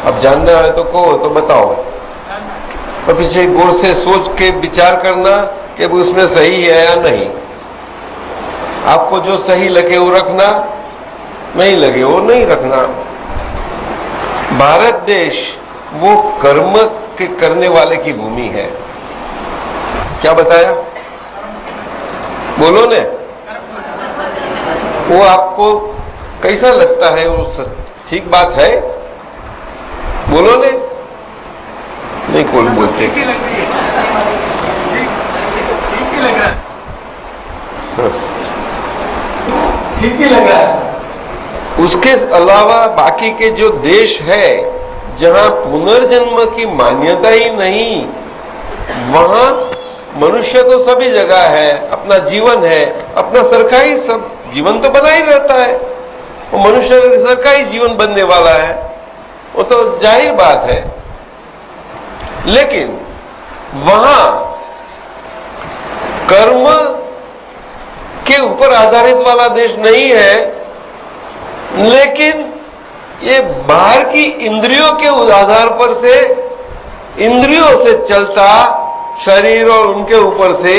अब जानना है तो कहो, तो बताओ। और पीछे गौर से सोच के विचार करना कि उसमें सही है या नहीं। आपको जो सही लगे वो रखना, नहीं लगे वो नहीं रखना। भारत देश वो कर्म के करने वाले की भूमि है। क्या बताया? बोलो ने। वो आपको कैसा लगता है? वो ठीक बात है? बोलो ने। नहीं कोई बोलते। ठीक ही लग रहा है, ठीक ही लग रहा है। उसके अलावा बाकी के जो देश है जहां पुनर्जन्म की मान्यता ही नहीं, वहां मनुष्य तो सभी जगह है, अपना जीवन है, अपना सरकारी सब जीवन तो बना ही रहता है। वो मनुष्य सरकारी जीवन बनने वाला है, वो तो जाहिर बात है। लेकिन वहां कर्म के ऊपर आधारित वाला देश नहीं है, लेकिन ये बाहर की इंद्रियों के आधार पर से, इंद्रियों से चलता शरीर और उनके ऊपर से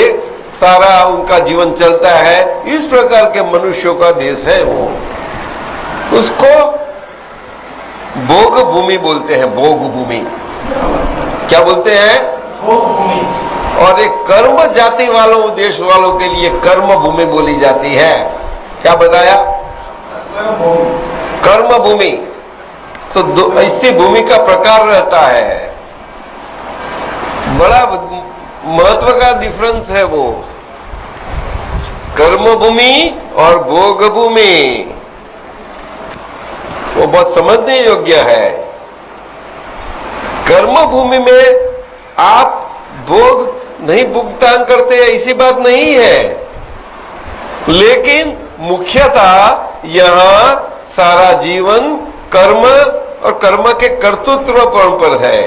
सारा उनका जीवन चलता है। इस प्रकार के मनुष्यों का देश है वो। उसको भोग भूमि बोलते हैं। भोग भूमि क्या बोलते हैं? भोग भूमि। और एक कर्म जाति वालों देश वालों के लिए कर्म भूमि बोली जाती है। क्या बताया? कर्म भूमि। तो ऐसी भूमि का प्रकार रहता है, बड़ा महत्व का डिफरेंस है वो। कर्म भूमि और भोग भूमि वो बहुत समझने योग्य है। कर्म भूमि में आप भोग नहीं भुगतान करते, ऐसी बात नहीं है, लेकिन मुख्यतः यहां सारा जीवन कर्म और कर्म के कर्तृत्वपण पर है।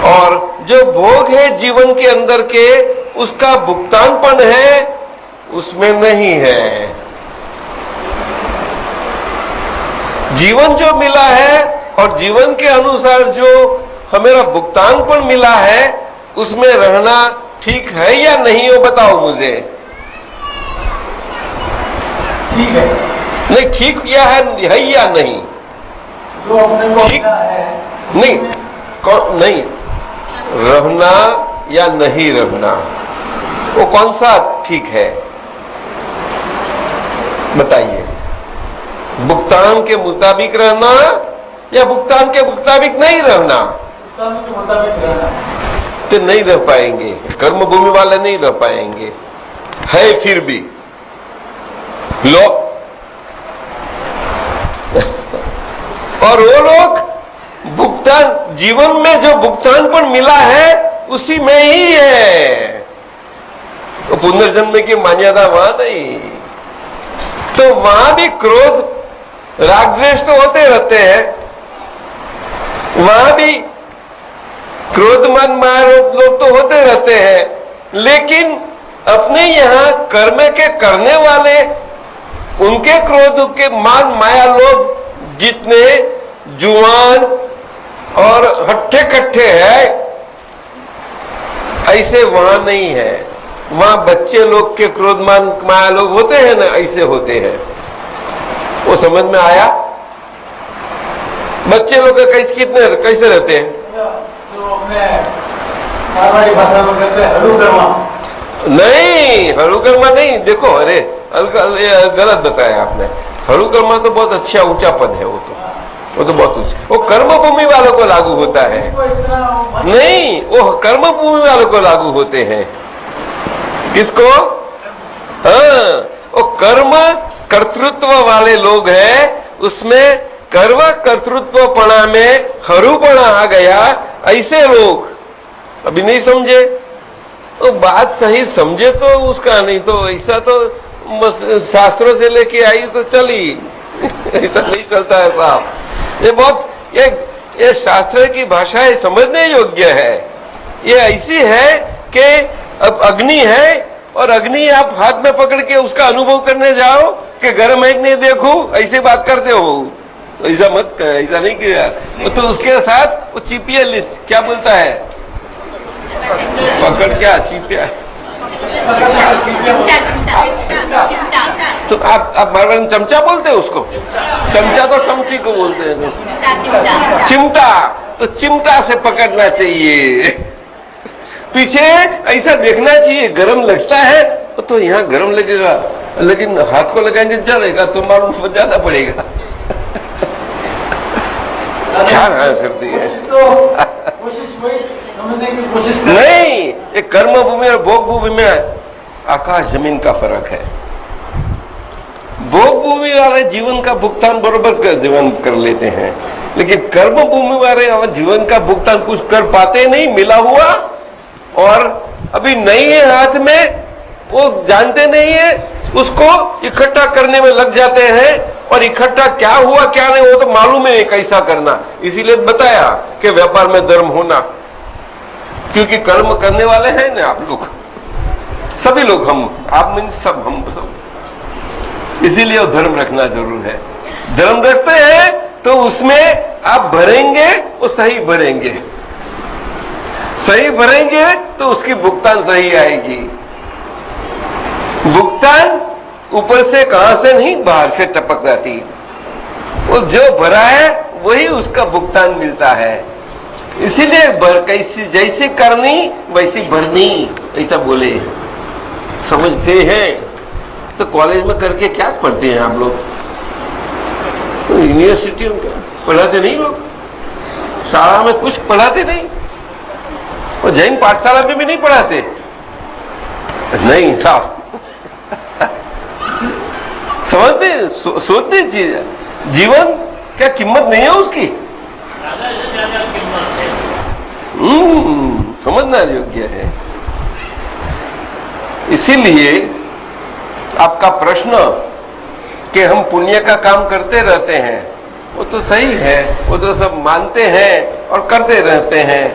और जो भोग है जीवन के अंदर के, उसका भुगतानपण है, उसमें नहीं है। जीवन जो मिला है और जीवन के अनुसार जो हमें भुगतानपण मिला है, उसमें रहना ठीक है या नहीं हो? बताओ मुझे। ठीक है। नहीं ठीक क्या है या नहीं? जो अपने को ठीक है नहीं, कौन नहीं रहना या नहीं रहना, वो कौन सा ठीक है? बताइए। भुगतान के मुताबिक रहना या भुगतान के मुताबिक नहीं रहना? कर्म के मुताबिक रहना। तो नहीं रह पाएंगे, कर्म भूमि वाले नहीं रह पाएंगे। है फिर भी लो और वो लोग भुगतान, जीवन में जो भुगतान पर मिला है उसी में ही है। तो पुनर्जन्म की मान्यता वहां नहीं। तो वहां भी क्रोध राग द्वेष तो होते रहते हैं, वहां भी क्रोधमान माया लोग तो होते रहते हैं, लेकिन अपने यहाँ कर्म के करने वाले, उनके क्रोध के मान माया लोग जितने जुआन और हट्ठे कट्ठे हैं, ऐसे वहां नहीं है। वहां बच्चे लोग के क्रोधमान माया लोग होते हैं ना, ऐसे होते हैं। वो समझ में आया? बच्चे लोग कैसे रहते हैं? जो अपने मारवाड़ी भाषा में कहते हैं हलुकर्मा। नहीं, हलुकर्मा नहीं। देखो, अरे गलत बताया आपने। हलुकर्मा तो बहुत अच्छा ऊंचा पद है, वो तो बहुत ऊंचा। वो कर्म भूमि वालों को लागू होता है। नहीं, वो कर्म भूमि वालों को लागू होते हैं। किसको? हाँ, वो कर्म कर्तृत्व वाले लोग हैं, उसमें कर्म कर्तृत्वपणा में हरूपणा आ गया। ऐसे लोग अभी नहीं समझे तो बात सही समझे तो उसका, नहीं तो ऐसा तो शास्त्रों से लेके आई तो चली ऐसा नहीं चलता है साहब। ये बहुत ये शास्त्र की भाषा है, समझने योग्य है। ये ऐसी है कि अब अग्नि है और अग्नि आप हाथ में पकड़ के उसका अनुभव करने जाओ कि गर्म है कि नहीं देखो, ऐसे बात करते हो, ऐसा मत कर, ऐसा नहीं किया। तो उसके साथ वो चिपिया क्या बोलता है, पकड़ क्या चिपिया, तो आप मारवाड़ी में चमचा बोलते हैं उसको, चमचा तो चमची को बोलते हैं, चिमटा, तो चिमटा से पकड़ना चाहिए, पीछे ऐसा देखना चाहिए। गरम लगता है तो यहाँ गरम लगेगा, लेकिन हाथ को लगाएंगे जलेगा तो मालूम ज्यादा पड़ेगा। क्या करती है नहीं, ये कर्म भूमि और भोग भूमि में आकाश जमीन का फर्क है। भोग भूमि वाले जीवन का भुगतान बराबर जीवन कर लेते हैं, लेकिन कर्म भूमि वाले जीवन का भुगतान कुछ कर पाते नहीं, मिला हुआ और अभी नहीं है हाथ में, वो जानते नहीं है, उसको इकट्ठा करने में लग जाते हैं, और इकट्ठा क्या हुआ क्या नहीं वो तो मालूम है कैसा करना। इसीलिए बताया कि व्यापार में धर्म होना, क्योंकि कर्म करने वाले हैं ना आप लोग, सभी लोग, हम आप मीन सब, हम सब, इसीलिए वो धर्म रखना जरूर है। धर्म रखते हैं तो उसमें आप भरेंगे, वो सही भरेंगे, सही भरेंगे तो उसकी भुगतान सही आएगी। भुगतान ऊपर से कहां से नहीं, बाहर से टपक जाती, वो जो भरा है वही उसका भुगतान मिलता है। इसीलिए भर कैसी जैसी करनी वैसी भरनी, ऐसा बोले, समझते हैं। तो कॉलेज में करके क्या पढ़ते हैं आप लोग, यूनिवर्सिटी में क्या पढ़ाते नहीं लोग, शाला में कुछ पढ़ाते नहीं, और जैन पाठशाला में भी नहीं पढ़ाते, नहीं साफ समझते, सोचते चीज, जीवन क्या कीमत नहीं है उसकी, समझना योग्य है। इसीलिए आपका प्रश्न कि हम पुण्य का काम करते रहते हैं, वो तो सही है, वो तो सब मानते हैं और करते रहते हैं,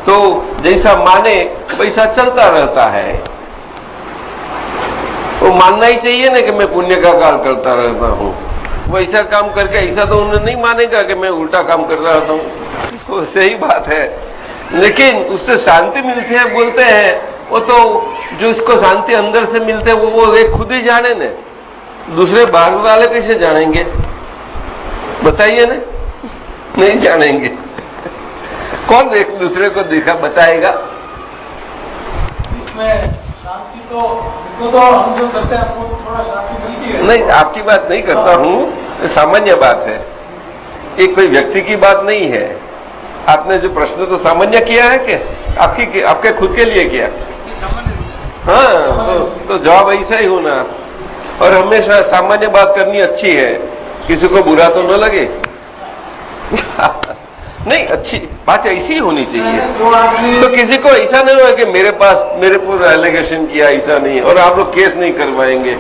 तो जैसा माने वैसा चलता रहता है। वो मानना ही चाहिए ना कि मैं पुण्य का काम करता रहता हूँ, वैसा काम करके ऐसा तो उन्हें नहीं मानेगा कि मैं उल्टा काम करता रहता हूँ, वो सही बात है, लेकिन उससे शांति मिलती है बोलते हैं, वो तो जो इसको शांति अंदर से मिलते हैं वो एक खुद ही जाने ने, दूसरे बाहर वाले कैसे जानेंगे बताइए ना, नहीं जानेंगे, कौन एक दूसरे को दिखा बताएगा। इसमें शांति तो हम जो करते हैं आपको थोड़ा शांति मिलती है। नहीं, आपकी बात नहीं करता हूँ, सामान्य बात है, ये कोई व्यक्ति की बात नहीं है। आपने जो प्रश्न तो सामान्य किया है क्या, आपके खुद के लिए किया, हाँ, तो जवाब ऐसा ही होना, और हमेशा सामान्य बात करनी अच्छी है, किसी को बुरा तो न लगे नहीं, अच्छी बात ऐसी होनी चाहिए। तो किसी को ऐसा नहीं हुआ कि मेरे पर एलिगेशन किया, ऐसा नहीं, और आप लोग केस नहीं करवाएंगे,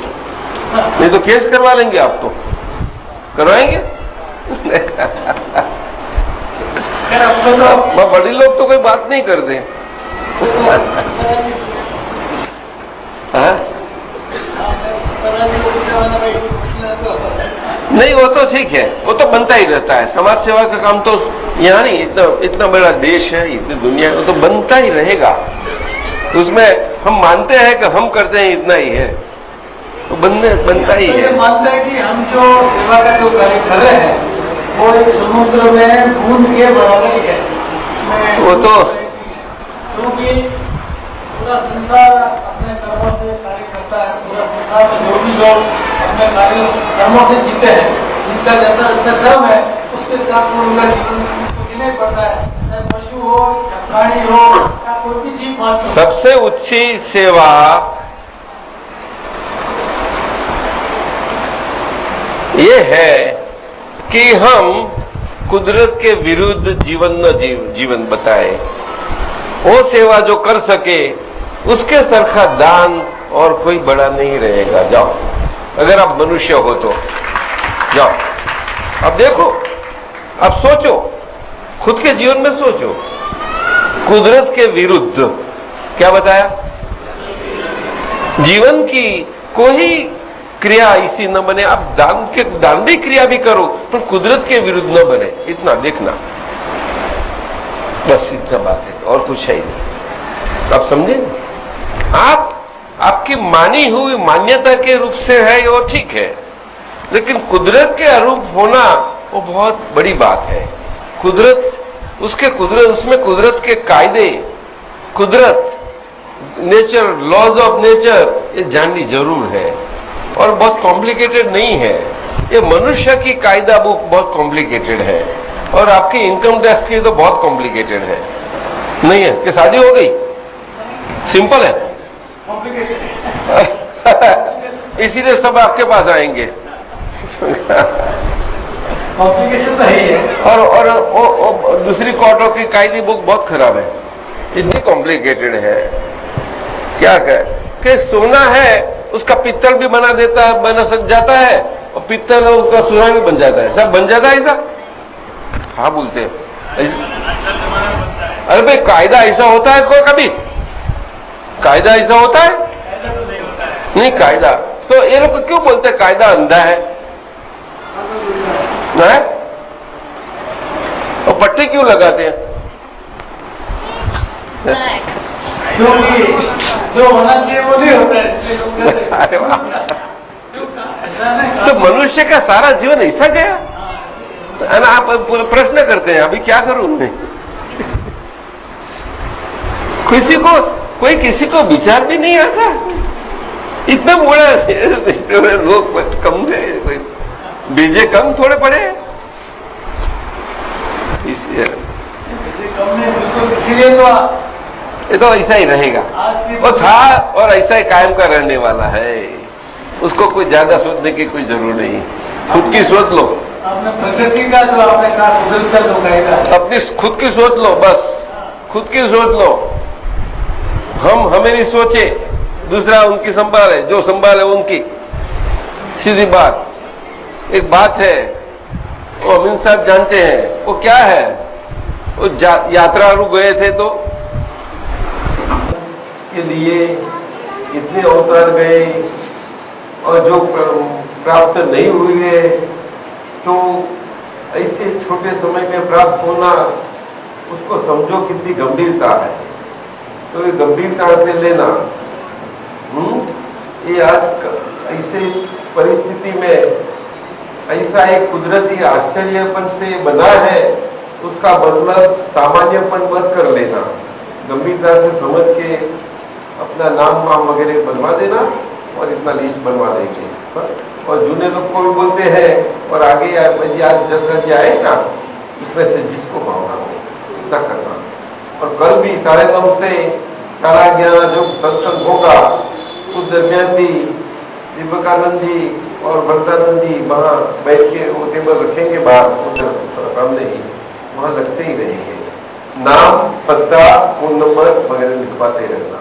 नहीं तो केस करवा लेंगे, आप तो करवाएंगे बड़े लोग तो कोई बात नहीं करते नहीं, वो तो ठीक है, वो तो बनता ही रहता है, समाज सेवा का काम तो यहाँ नहीं, इतना बड़ा देश है, इतनी दुनिया है, वो तो बनता ही रहेगा। उसमें हम मानते हैं कि हम करते हैं इतना ही है, तो बनता ही है। मानते हैं कि हम जो सेवा का जो कार्य कर रहे हैं वो एक समुद्र में बूंद के बराबर ही है, वो तो क्योंकि पूरा संसार अपने कर्मों से कार्य करता है, पूरा संसार में जो भी लोग अपने कार्य कर्मों से जीते हैं, जिनका जैसा जैसा कर्म है उसके हिसाब से उनका जीवन जीना ही पड़ता है, चाहे पशु हो या प्राणी हो या कोई भी जीव मात्र हो। सबसे ऊंची सेवा ये है कि हम कुदरत के विरुद्ध जीवन बताए, वो सेवा जो कर सके उसके सरखा दान और कोई बड़ा नहीं रहेगा। जाओ, अगर आप मनुष्य हो तो जाओ, अब देखो, अब सोचो, खुद के जीवन में सोचो, कुदरत के विरुद्ध क्या बताया, जीवन की कोई क्रिया ऐसी न बने, आप दान भी क्रिया भी करो पर कुदरत के विरुद्ध न बने, इतना देखना, बस इतना बात है और कुछ है ही नहीं। आप समझे? आपकी मानी हुई मान्यता के रूप से है वो ठीक है, लेकिन कुदरत के अरूप होना वो बहुत बड़ी बात है। उसमें कुदरत के कायदे, कुदरत, नेचर, लॉज ऑफ नेचर, ये जाननी जरूर है और बहुत कॉम्प्लिकेटेड नहीं है। ये मनुष्य की कायदा बुक बहुत कॉम्प्लिकेटेड है और आपकी इनकम टैक्स की तो बहुत कॉम्प्लिकेटेड है, नहीं है कि शादी हो गई सिंपल है इसीलिए सब आपके पास आएंगे कॉम्प्लिकेशन तो है। और दूसरी कोर्टों की कायदी बुक बहुत खराब है, इतनी कॉम्प्लिकेटेड है। क्या कहे कि सोना है उसका पित्तल भी बना सक जाता है और पित्तल उसका सोना भी बन जाता है, सब बन जाता है ऐसा। हाँ बोलते हैं अरे भाई कायदा ऐसा होता है कोई कभी? कायदा ऐसा होता है? नहीं कायदा तो ये लोग क्यों बोलते हैं कायदा अंधा है? और पट्टी क्यों लगाते हैं? क्योंकि जो होना चाहिए वो नहीं होता है। अरे वाह, तो मनुष्य का सारा जीवन ऐसा गया? आप प्रश्न करते हैं अभी क्या करूं मैं? कोई किसी को विचार भी नहीं आता, इतना बड़ा लोग कम से कोई बीजे कम थोड़े पड़े इसलिए तो ये तो ऐसा ही रहेगा, वो था और ऐसा ही कायम का रहने वाला है। उसको कोई ज्यादा सोचने की कोई जरूरत नहीं, खुद की सोच लो। आपने प्रकृति का जो आपने कहा कुदरत का जो कायदा, अपनी खुद की सोच लो, बस खुद की सोच लो। हम हमें सोचे, दूसरा उनकी संभाले, जो संभाले उनकी, सीधी बात। एक बात है वो अमीन साहब जानते हैं, वो क्या है, वो यात्रा रुक गए थे तो के लिए इतने अवतार गए और जो प्राप्त नहीं हुए तो ऐसे छोटे समय में प्राप्त होना, उसको समझो कितनी गंभीरता है। तो ये गंभीरता से लेना, ये आज ऐसे परिस्थिति में ऐसा एक कुदरती आश्चर्यपन से बना है, उसका मतलब सामान्यपन मत कर लेना, गंभीरता से समझ के अपना नाम वाम वगैरह बनवा देना और इतना लिस्ट बनवा देंगे। और जूने लोग को भी बोलते हैं और आगे आज 10 राज्य आएगा उसमें से जिसको भावना हो इतना करना। और कल भी 9:30 से 11:30 जो सत्संग होगा उस दरमियान भी दीपकानंद जी और भरतानंद जी वहाँ बैठ के वो टेबल रखेंगे बाहर उधर सामने ही, वहाँ लगते ही रहेंगे। नाम, पता, फोन नंबर वगैरह लिखवाते रहना।